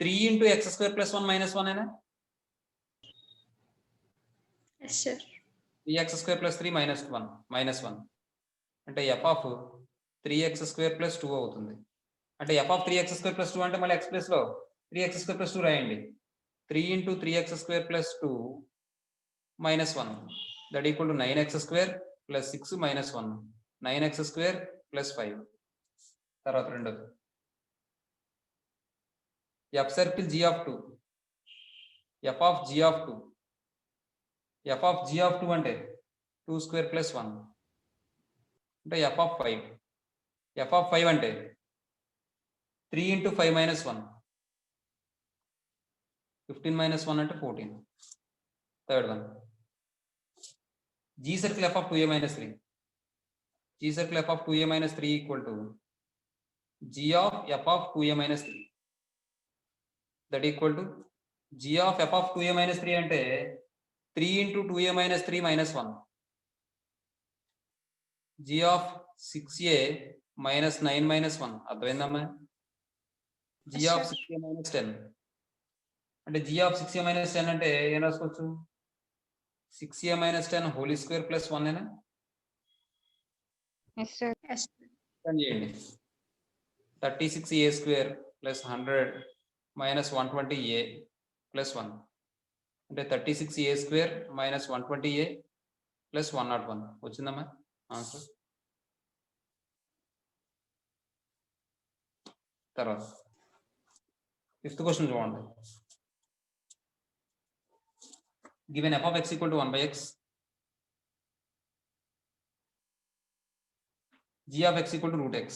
3 into x square plus 1 minus 1 అయినా? Yes, sir. 3x square plus 3 minus 1 అంటే f of 3x square plus 2 అవుతుంది. అంటే f of 3x square plus 2 అంటే మళ్ళీ x ప్లస్ లో 3x square plus 2 రాయండి. 3 into 3x square plus 2 minus 1 that equal to 9x square plus 6 minus 1 9x square plus 5. తర్వాత రెండోది f circle g of 2 f of g of 2 f of g of 2 అంటే 2 square plus 1 అంటే f of 5 f of 5 అంటే 3 into 5 minus 1 15 minus 1 అంటే 14. Third one g circle f of 2a minus 3 g circle f of 2a minus 3 equal to g of f of 2a minus 3 that equal to g of f of 2a minus 3 అంటే 3 into 2a minus 3 minus 1 g of 6a minus 9 minus 1 అర్థమైందమ్మా? g of 6a minus 10 అంటే g of 6a minus 10 అంటే ఏం రాసుకోవచ్చు 6a minus 10 whole square plus 1 ఏనా Yes, sir. Yes. చేయండి 36a square plus 100 minus 120a plus 1 అంటే 36a square minus 120a plus 101 వచ్చిందమ్మా answer. తర్వాత 5th క్వశ్చన్ చూడండి. given f of x equal to 1 by x, g of x equal to root x.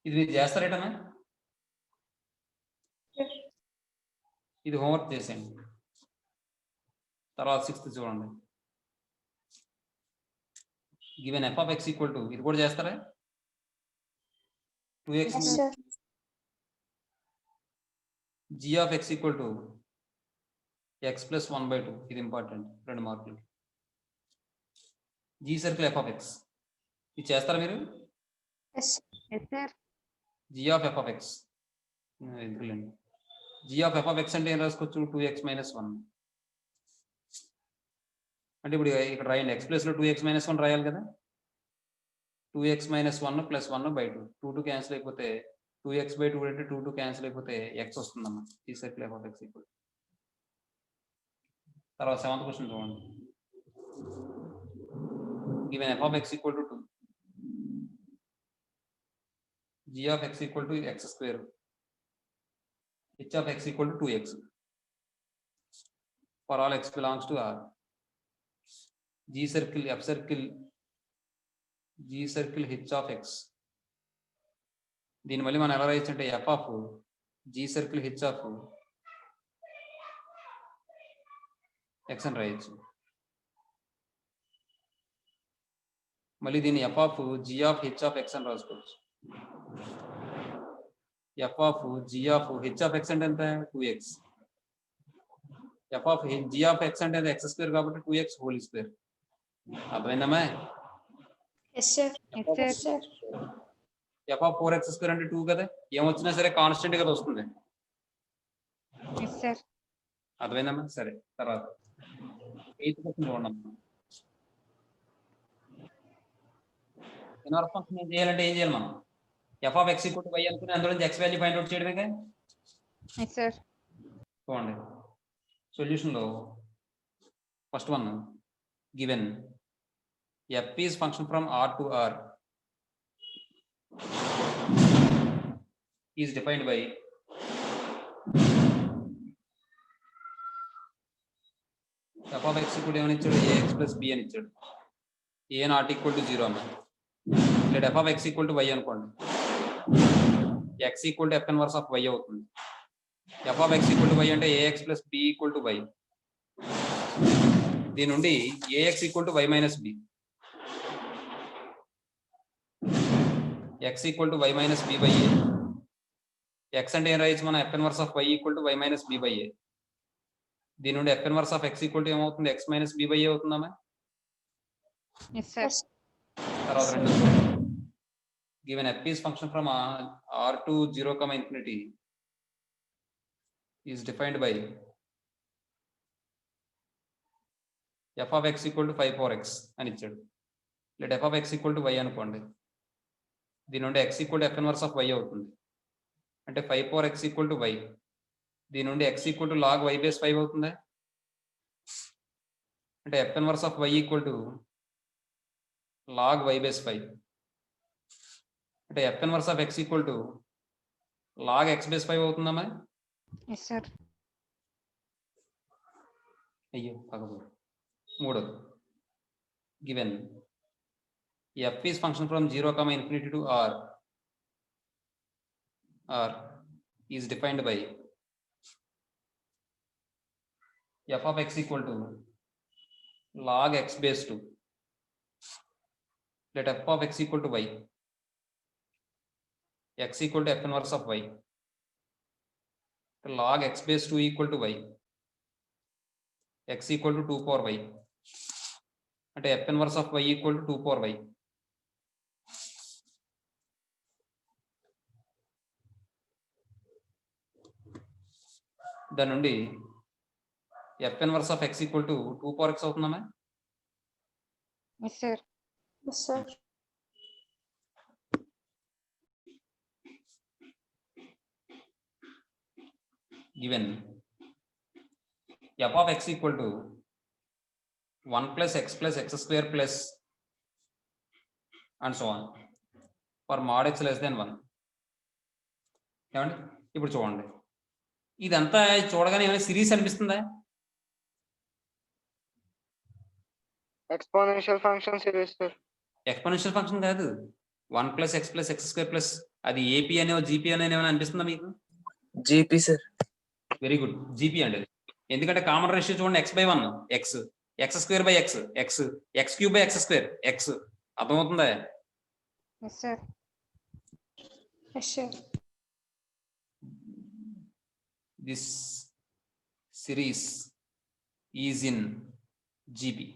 ఇది మీరు చేస్తారేటమ్మా? Yes. ఇది homework చేసేయండి. తర్వాత 6th చూడండి. given f of x equal to ఇది కూడా చేస్తారా? 2x Yes, sir. g of x equal to x plus 1 by 2 ఇది ఇంపార్టెంట్ 2 మార్కులు. g circle f of x ఇది చేస్తారా మీరు? Yes. Yes, sir. g of f of x ఎందుకులేండి. g of f of x అంటే ఏం రాసుకోవచ్చు? 2x minus 1 అంటే ఇప్పుడు ఇక్కడ రాయండి x ప్లస్ లో 2x minus 1 రాయాలి కదా. 2x minus 1 plus 1 by 2 2 cancel అయిపోతే 2x by 2 అంటే 2 క్యాన్సిల్ అయిపోతే x వస్తుందమ్మా. g circle f of x equal. తర్వాత 7th క్వశ్చన్ చూడండి. given f of x equal to 2, g of x equal to x square, h of x equal to 2x for all x belongs to R. g circle f circle g circle h of x దీని మళ్ళీ మనం ఎలా రాయొచ్చు అంటే f of g circle h of x అని రాయొచ్చు. మళ్ళీ దీన్ని f of g of h of x అని రాసుకోవచ్చు. f of g of h of x అంటే ఎంత? 2x. f of g of x అంటే అది x స్క్వేర్ కాబట్టి 2x హోల్ స్క్వేర్. అర్థమైందమ్మా? Yes, sir. Yes, sir. f of 4x square అంటే 2 కదా, ఏమొచ్చినా సరే కాన్స్టెంట్ కదా వస్తుంది. Yes, sir. అర్థమైందమ్మా? సరే తర్వాత 8th క్వశ్చన్ చూడండి. ఇన్వర్స్ ఫంక్షన్ ఏం చేయాలంటే ఏం చేయాలి మనం? f of x equal to y అనుకుని అందులో నుంచి x వాల్యూ ఫైండ్ అవుట్ చేయడమేగా. Yes, sir. చూడండి సొల్యూషన్ లో first one given f is function from R to R is defined by f of x equal to ఏమని ఇచ్చాడు? ax plus b అని ఇచ్చాడు. a నాట్ ఈక్వల్ టు 0 అన్న. లేదా f of x equal to y అనుకోండి, x equal to f inverse of y అవుతుంది. f of x equal to y అంటే ax plus b equal to y. దీని నుండి ax equal to y minus b, x equal to y minus b by a. x అంటే ఏం రాయొచ్చు మనం? f inverse of y equal to y minus b by a. దీని నుండి f inverse of x equal to ఏమవుతుంది? x minus b by a అవుతుందమ్మా. Yes, sir. తర్వాత రెండు given f is function from R to 0, infinity is defined by f of x equal to 5 4 x అని ఇచ్చాడు. let f of x equal to y అనుకోండి, దీని నుండి x equal to f inverse of y అవుతుంది. అంటే 5 4 x equal to y. దీని నుండి x equal to log y base 5 అవుతుంది. అంటే f inverse of y equal to log y base 5. అంటే f inverse of x equal to log x base 5 అవుతుందమ్మా. Yes, sir. అయ్యో పగబోదు. మూడోది given f is function from 0, infinity to R is defined by f of x equal to log x base 2. let f of x equal to y, x equal to f inverse of y, log x base 2 equal to y, x equal to 2 power y. అంటే f inverse of y equal to 2 power y. దాని నుండి f inverse of x equal to 2 power x అవుతుందమ్మా. Yes sir. Yes, sir. Given f of x equal to 1 plus x square plus and so on for mod x less than 1. ఏమండి ఇప్పుడు చూడండి, ఇదంతా చూడగానే ఏమైనా series అనిపిస్తుందా? Exponential function series sir. Exponential function కాదు, 1 plus x square plus అది AP అనే జీపీ అనే ఏమైనా అనిపిస్తుందా మీకు? GP sir. Very good, GP అండి అది. ఎందుకంటే కామన్ రేషియో చూడండి, x by 1 x square by x x cube by x square x. అర్థమవుతుందా? Yes sir. Yes, sir. This series is in GP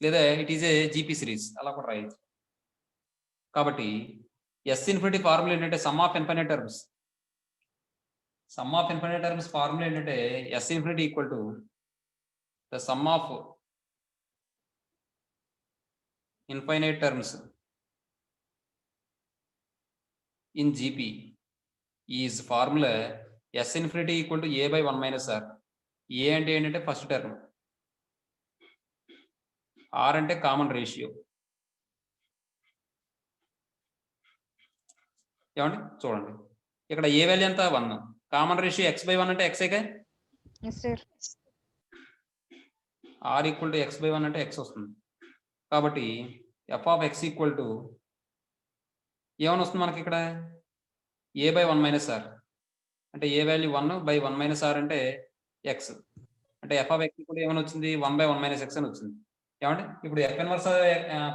లేదా it is a GP series, అలా కూడా రాయొచ్చు. కాబట్టి ఎస్ ఇన్ఫినిటీ ఫార్ములా ఏంటంటే sum of infinite terms. Sum of infinite terms formula ఏంటంటే s infinity equal to the sum of infinite terms in GP is formula s infinity equal to a by 1 minus r. A అంటే ఏంటంటే first term, r అంటే common ratio. ఏమండి చూడండి, ఇక్కడ ఏ value ఎంత 1, common ratio x by 1 అంటే ఎక్సేగా, yes sir. R equal to x by 1 అంటే x వస్తుంది. కాబట్టి f of x equal to ఏమని వస్తుంది మనకి ఇక్కడ, ఏ బై 1 మైనస్ ఆర్. అంటే ఏ వాల్యూ 1 బై 1 మైనస్ ఆర్ అంటే ఎక్స్. అంటే ఎఫ్ ఆఫ్ ఎక్స్ కూడా ఏమని వచ్చింది, 1 బై 1 మైనస్ ఎక్స్ అని వచ్చింది. ఏమంటే ఇప్పుడు ఎఫ్ ఇన్వర్స్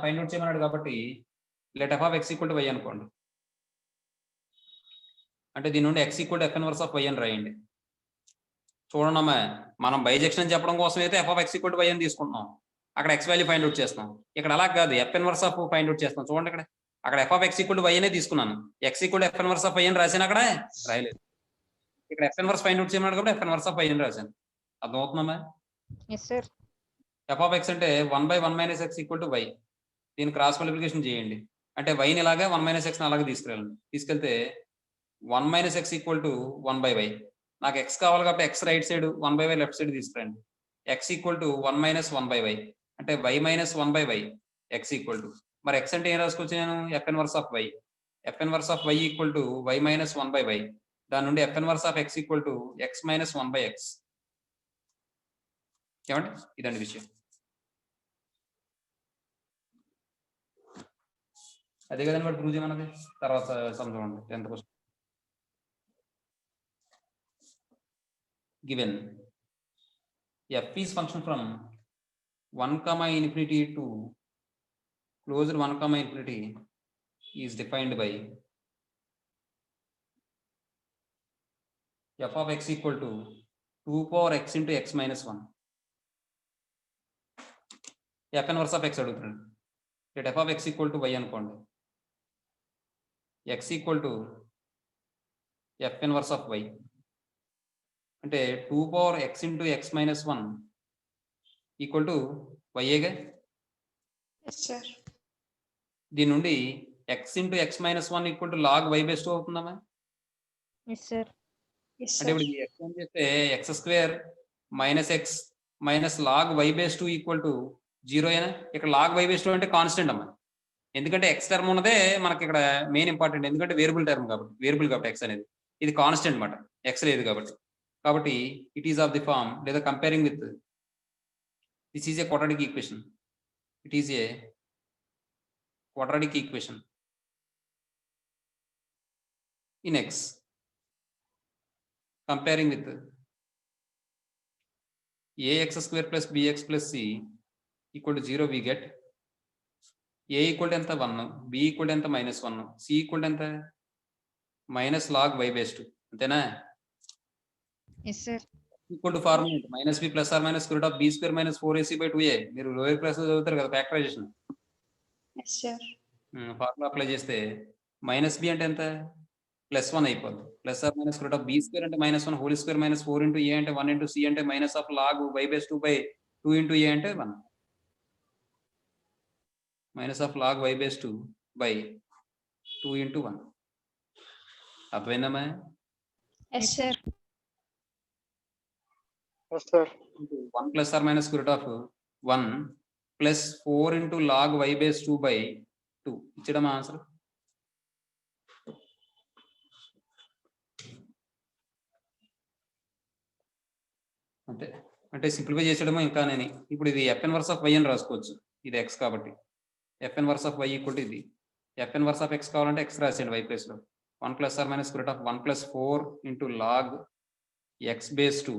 ఫైండ్ అవుట్ చేయమన్నాడు కాబట్టి let f of x equal to y అనుకోండి. అంటే దీని నుండి x equal to f inverse of y అని రాయండి. చూడండి అమ్మా, మనం బైజెక్షన్ అని చెప్పడం కోసం అయితే f of x equal to y అని తీసుకుంటున్నాం, అక్కడ ఎక్స్ వాల్యూ ఫైండ్ అవుట్ చేస్తున్నాం. ఇక్కడ అలా కాదు, f inverse of find out చేస్తున్నాం. చూడండి ఇక్కడ, అక్కడ f of x equal to y అనే తీసుకున్నాను, x equal to f inverse of y అని రాశాను, అక్కడ రాయలేదు. ఇక్కడ ఎఫ్ ఇన్వర్స్ ఫైండ్ అవుట్ చేయమన్నాడు కాబట్టి ఎఫ్ ఇన్వర్స్ ఆఫ్ వై అని రాశాను. అర్థమవుతుందమ్మా? Yes sir. F of x అంటే 1 by 1 minus x equal to y. దీన్ని క్రాస్ మల్టిప్లికేషన్ చేయండి. అంటే వైని ఇలాగే 1 మైనస్ ఎక్స్ని అలాగే తీసుకెళ్తే 1 minus x equal to 1 by y. నాకు ఎక్స్ కావాలి కాబట్టి x right side, 1 by y left side తీసుకురండి. X equal to 1 minus 1 by y అంటే y minus 1 by y x equal to, మరి ఎక్స్ అంటే ఏం రాసుకోవచ్చు నేను, f inverse of y. F inverse of y equal to y minus 1 by y. దాని నుండి f inverse of x equal to X minus 1 by X. ఏమండి ఇదండి విషయం. అదే కదండి వాడు ప్రూవ్ చేయమన్నది. తర్వాత సంవత్సరం 10th question. Given F is function from 1 comma infinity to closed 1 comma infinity is defined by f of x equal to 2 power x into x minus 1. f inverse of x అడుగుతున్నాడు. let f of x equal to y అనుకోండి, x equal to f inverse of y అంటే 2 power x into x minus 1 equal to వైఏగా. Yes, sir. దీని నుండి x into x minus 1 equal to log y by 2 అవుతుందమ్మా. Yes sir. Yes, అంటే sir. ఇప్పుడు ఈ x ఏం చేస్తే x square minus x minus log y base 2 equal to 0 అయినా. ఇక్కడ లాగ్ వై బేస్ 2 అంటే కాన్స్టెంట్ అమ్మా, ఎందుకంటే ఎక్స్ టర్మ్ ఉన్నదే మనకి ఇక్కడ మెయిన్ ఇంపార్టెంట్, ఎందుకంటే వేరియబుల్ టర్మ్ కాబట్టి, వేరియబుల్ కాబట్టి ఎక్స్ అనేది, ఇది కాన్స్టెంట్ అనమాట, ఎక్స్ లేదు కాబట్టి it is of the form లేదా comparing with this is a quadratic equation. It is a quadratic equation in x. Comparing with ax square plus bx plus c equal to 0, we get a equal to enta 1, b equal to enta minus 1, c equal to enta minus log y base 2. అంతేనా? Yes sir. Equal to formula minus b plus or minus square root of b square minus 4ac by 2a. మీరు lower class చదువుతారు కదా +1 అయిపోద్ది. Plus or minus root of b square అంటే -1 whole square -4 into a అంటే 1 into c అంటే minus of log y/2 into a అంటే 1 minus of log y/2 by 2 into 1. అర్థమైందమ్మా? Yes, sir. Yes sir 1 plus or minus root of 1 plus 4 into log y/2 by 2 ఇచ్చడమా answer? అంతే. అంటే simplify చేసేయడమో ఇంకా నేను ఇప్పుడు ఇది ఎఫ్ ఇన్వర్స్ ఆఫ్ y అని రాసుకోవచ్చు. ఇది x కాబట్టి f inverse of y equal to ఇది. ఎఫ్ ఇన్వర్స్ ఆఫ్ x కావాలంటే x రాసేయండి y ప్లేస్ లో. 1 plus or minus root of 1 plus 4 into log x/2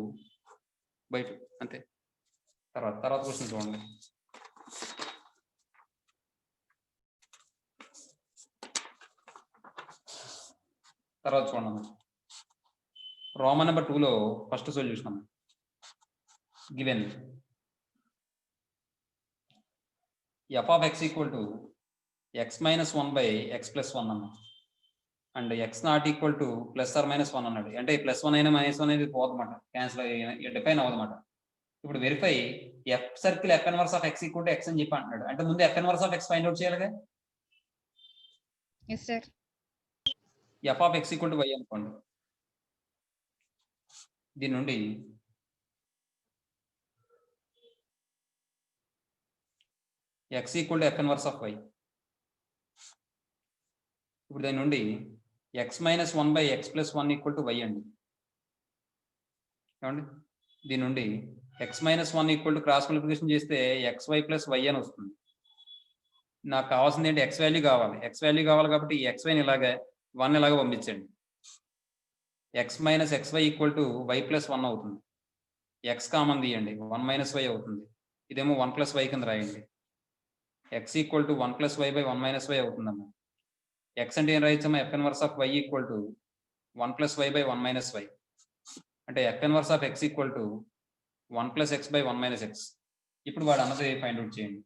by 2 అంతే. తర్వాత క్వశ్చన్ చూడండి. తర్వాత చూడండి రోమన్ నెంబర్ 2 లో first solution given f of x equal to x minus 1 by x plus 1 అన్న and x not equal to plus or minus 1 అన్నాడు. అంటే +1 అయినా -1 అనేది పోదన్నమాట, క్యాన్సిల్ డిఫైన్ అవ్వదన్నమాట. ఇప్పుడు verify f circle f inverse of x equal to x అని చెప్పి అంటున్నాడు. అంటే ముందు f inverse of x find out చేయాలిగా. Yes, sir. f of x equal to y అనుకోండి. దీని నుండి x equal to f inverse of y. ఇప్పుడు దాని నుండి x minus 1 by x plus 1 equal to y అండి. ఏమండి దీని నుండి x minus 1 equal to cross multiplication చేస్తే xy ప్లస్ y అని వస్తుంది. నాకు కావాల్సింది ఏంటి? x వాల్యూ కావాలి. x వాల్యూ కావాలి కాబట్టి ఈ xyని ఇలాగే 1 ఇలాగే పంపించండి. x minus xy equal to y plus 1 అవుతుంది. x కామన్ తీయండి, 1 మైనస్ y అవుతుంది. ఇదేమో 1 ప్లస్ y కింద రాయండి. x equal to 1 plus y by 1 minus y అవుతుందమ్మా. x అంటే ఏం రాయొచ్చమ్మా? f inverse of y equal to 1 plus y by 1 minus y. అంటే f inverse of x equal to 1 plus x by 1 minus x. ఇప్పుడు వాడు అన్నది find out చేయండి.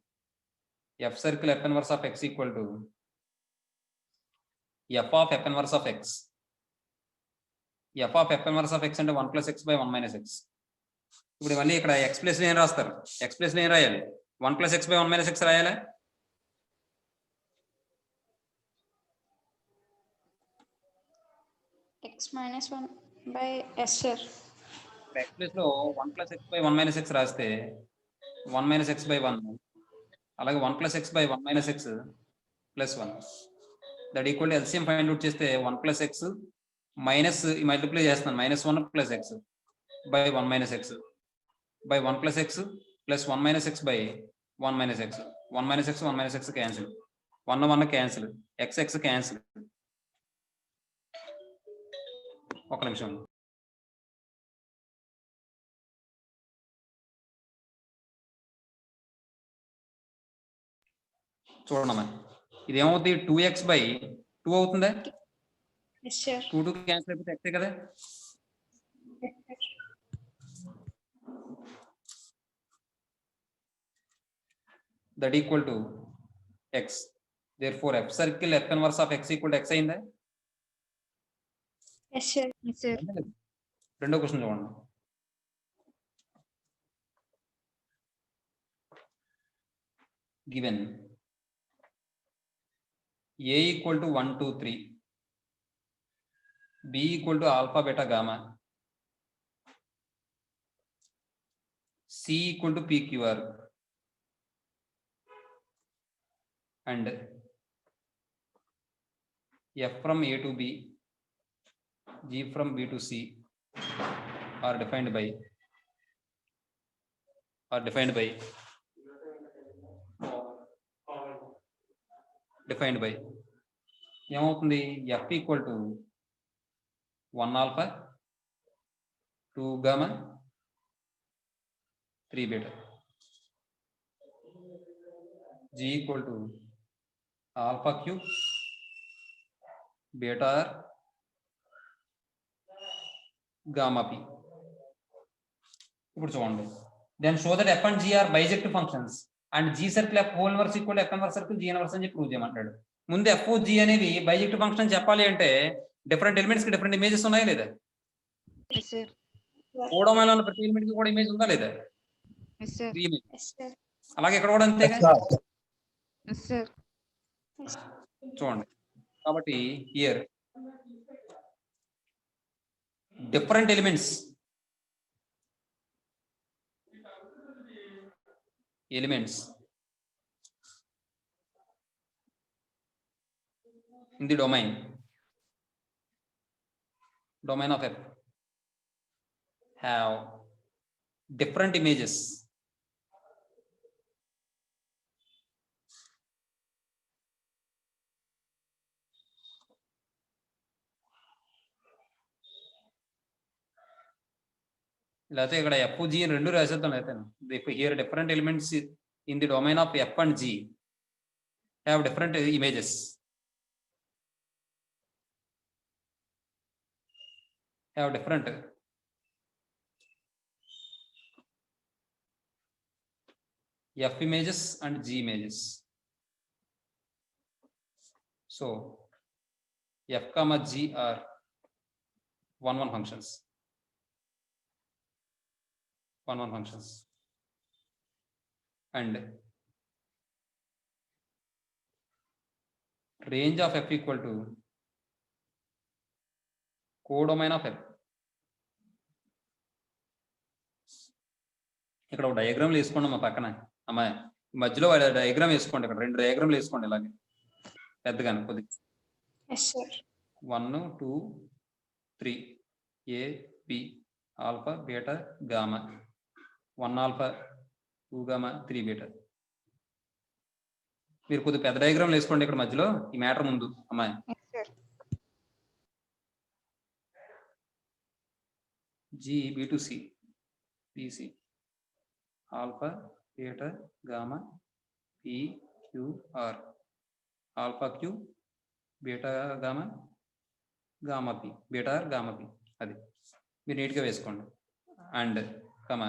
f circle f inverse of x equal to f of f inverse of x. f of f inverse of x అంటే 1 plus x by 1 minus x. ఇప్పుడు మళ్ళీ ఇక్కడ x plus ఏం రాస్తారు? x ప్లస్ ఏం రాయాలి? 1 plus x by 1 minus x రాయాలి. X minus 1 by S, sir. x plus లో 1 plus x by 1 minus x రాస్తే 1 మైనస్ x బై 1, అలాగే 1 plus x by 1 minus x plus 1 that equal to LCM find out చేస్తే 1 plus x minus multiply చేస్తున్నాను -1 plus x by 1 minus x by 1 plus x plus 1 minus x by 1 minus x. 1 minus x 1 minus x cancel, 1 1 cancel, x cancel. ఒక నిమిషం. చూడమ్మా ఇది ఏమవుతుంది? 2x by 2 అవుతుందా? Yes, sir. 2 cancel అయిపోతే x కదా. That equal to x. therefore f circle f inverse of x equal to x అయిందా? Yes, sir. Yes, sir. రెండో క్వశ్చన్ చూడండి. Given a equal to 1 2 3, b equal to alpha beta gamma, c equal to pqr and f from a to b, g from b to c are defined by ఏమవుతుంది? f equal to 1 alpha 2 gamma 3 beta, g equal to alpha cube beta or gamma p. ఇప్పుడు చూడండి. Then show that f and g are bijective functions and g circle f whole inverse equal f inverse circle g inverse అని చెప్పి prove చేయమంటాడు. ముందు f g అనేది bijective function చెప్పాలి అంటే different elements కి డిఫరెంట్ ఇమేజెస్ ఉన్నాయా లేదా? Yes, sir. కోడమైలో ఉన్న ప్రతి ఎలిమెంట్ కి కూడా ఇమేజ్ ఉందా లేదా? Yes, sir. Image. Yes, sir. అలాగే ఇక్కడ కూడా అంతేగా. Yes, sir. చూడండి కాబట్టి here different elements in the domain of F have different images లేకపోతే ఇక్కడ F G అని రెండు రాసేద్దాం. అయితే here different elements in the domain of F and G have different images. Have different F images and G images. So F comma G are 1-1 functions. 1-1 functions. And range of F equal to codomain of F. ఇక్కడ ఒక diagram వేసుకోండి మా పక్కన అమ్మాయి మధ్యలో diagram వేసుకోండి. ఇక్కడ రెండు డయాగ్రామ్లు వేసుకోండి ఇలాగే పెద్దగానే కొద్దిగా. Yes, sir. 1 2 3 A B alpha beta gamma 1 alpha 2 gamma 3 beta. మీరు కొద్దిగా పెద్ద డయాగ్రామ్ వేసుకోండి ఇక్కడ మధ్యలో ఈ మ్యాటర్ ముందు అమ్మాయి. Yes, sir. G B to C B C alpha beta gamma P Q R alpha Q beta gamma gamma P beta R gamma P. అది మీరు నీట్గా వేసుకోండి. And comma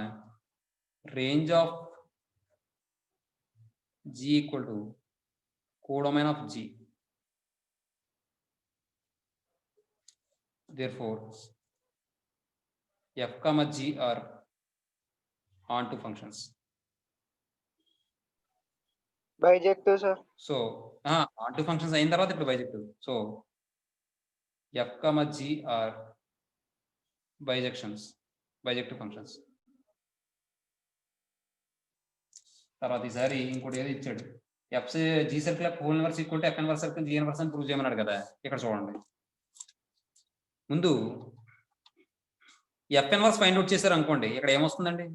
range of G equal to codomain of G. therefore F comma G are onto functions. Bijective, sir. So onto functions అయిన తర్వాత ఇప్పుడు bijective. So F comma G are bijective functions. తర్వాత ఈసారి ఇంకోటి ఏదో ఇచ్చాడు. F G circle whole inverse equal to F inverse circle G inverse అని prove చేయమన్నాడు కదా. ఇక్కడ చూడండి ముందు F ఇన్వర్స్ ఫైండ్ అవుట్ చేశారు అనుకోండి. ఇక్కడ ఏమొస్తుందండి?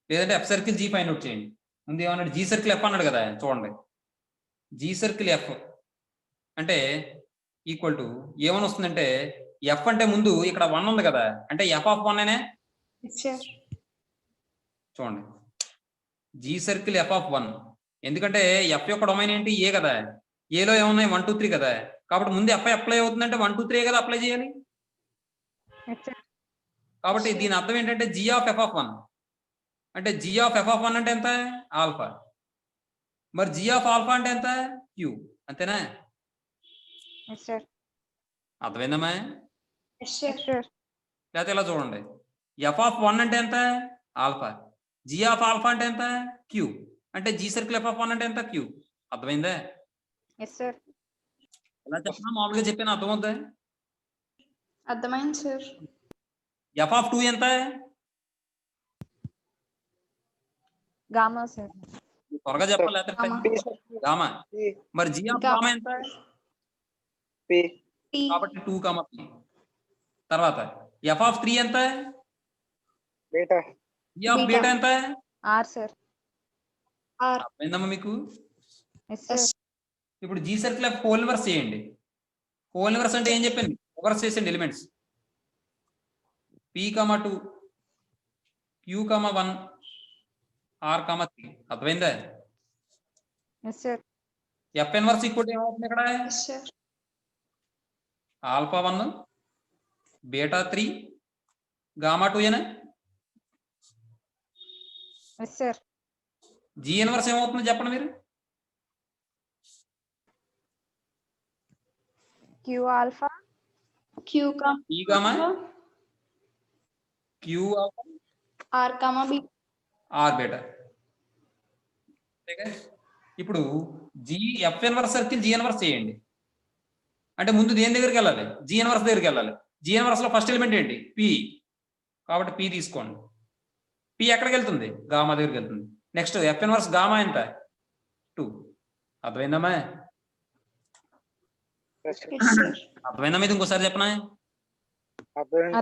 లేదంటే F circle G find out చేయండి. ముందు ఏమన్నాడు? G సర్కిల్ F అన్నాడు కదా. చూడండి G సర్కిల్ F అంటే ఈక్వల్ టు ఏమని వస్తుందంటే F అంటే ముందు ఇక్కడ 1 ఉంది కదా, అంటే F ఆఫ్ 1 అనే. Yes, sir. చూడండి G సర్కిల్ F ఆఫ్ 1 ఎందుకంటే F యొక్క డొమైన్ ఏంటి? ఏ కదా. ఏలో ఏమున్నాయి? 1 2 3 కదా. కాబట్టి ముందు F అప్లై అవుతుందంటే 1 2 3 కదా అప్లై చేయాలి. Yes, sir. కాబట్టి దీని అర్థం ఏంటంటే G ఆఫ్ F ఆఫ్ 1 అంటే G ఆఫ్ F ఆఫ్ 1 అంటే ఎంత? ఆల్ఫా. మరి G ఆఫ్ ఆల్ఫా అంటే ఎంత? Q. అంతేనా? Yes, sir. అర్థమైందమ్మా? Yes, sir. Yes, sir. లేకపోతే ఇలా చూడండి F ఆఫ్ 1 అంటే ఎంత? ఆల్ఫా. G ఆఫ్ ఆల్ఫా అంటే ఎంత? Q. అంటే G సర్కిల్ F ఆఫ్ 1 అంటే ఎంత? Q. అర్థమైందా? Yes, sir. ఎలా చెప్పినా మామూలుగా చెప్పిన అర్థమవుద్దా? అర్థమైంది సార్. F ఆఫ్ 2 ఎంత? Gamma, sir. త్వరగా చెప్పాలి లేకపోతే గామా. గామా. P. మరి G ఆఫ్ గామా. గామా ఎంత? P. P. కాబట్టి 2 కామా P. తర్వాత F ఆఫ్ 3 ఎంత? Beta. G of beta. Beta ఎంత? R, sir. R. అర్థమైందమ్మా మీకు? Yes, sir. Yes. ఇప్పుడు G circle F whole inverse చేయండి. హోల్ ఇన్వర్స్ అంటే ఏం చెప్పండి? ఇన్వర్స్ చేసండి ఎలిమెంట్స్. P, 2 Q, 1 R, 3. అర్థమైందా? Yes, sir. F inverse equal to ఏమవుతుంది ఇక్కడ? Yes, sir. Alpha 1 beta 3 gamma 2 ఏనా? Yes, sir. G ఇన్వర్స్ ఏమవుతుంది చెప్పండి మీరు? Q alpha Q का P gamma Q R comma B r beta. ఇప్పుడు g f inverse circle g inverse చేయండి. అంటే ముందు దేని దగ్గరికి వెళ్ళాలి? జి ఇన్వర్స్ దగ్గరికి వెళ్ళాలి. జి ఇన్వర్స్ లో ఫస్ట్ ఎలిమెంట్ ఏంటి? పి. కాబట్టి పి తీసుకోండి. పి ఎక్కడికి వెళ్తుంది? గామా దగ్గరికి వెళ్తుంది. నెక్స్ట్ ఎఫ్ ఇన్వర్స్ గామా ఎంత? 2. అర్థమైందమ్మా? yes sir అర్థమైందా? మీద ఇంకోసారి చెప్పనా? అర్థమైంది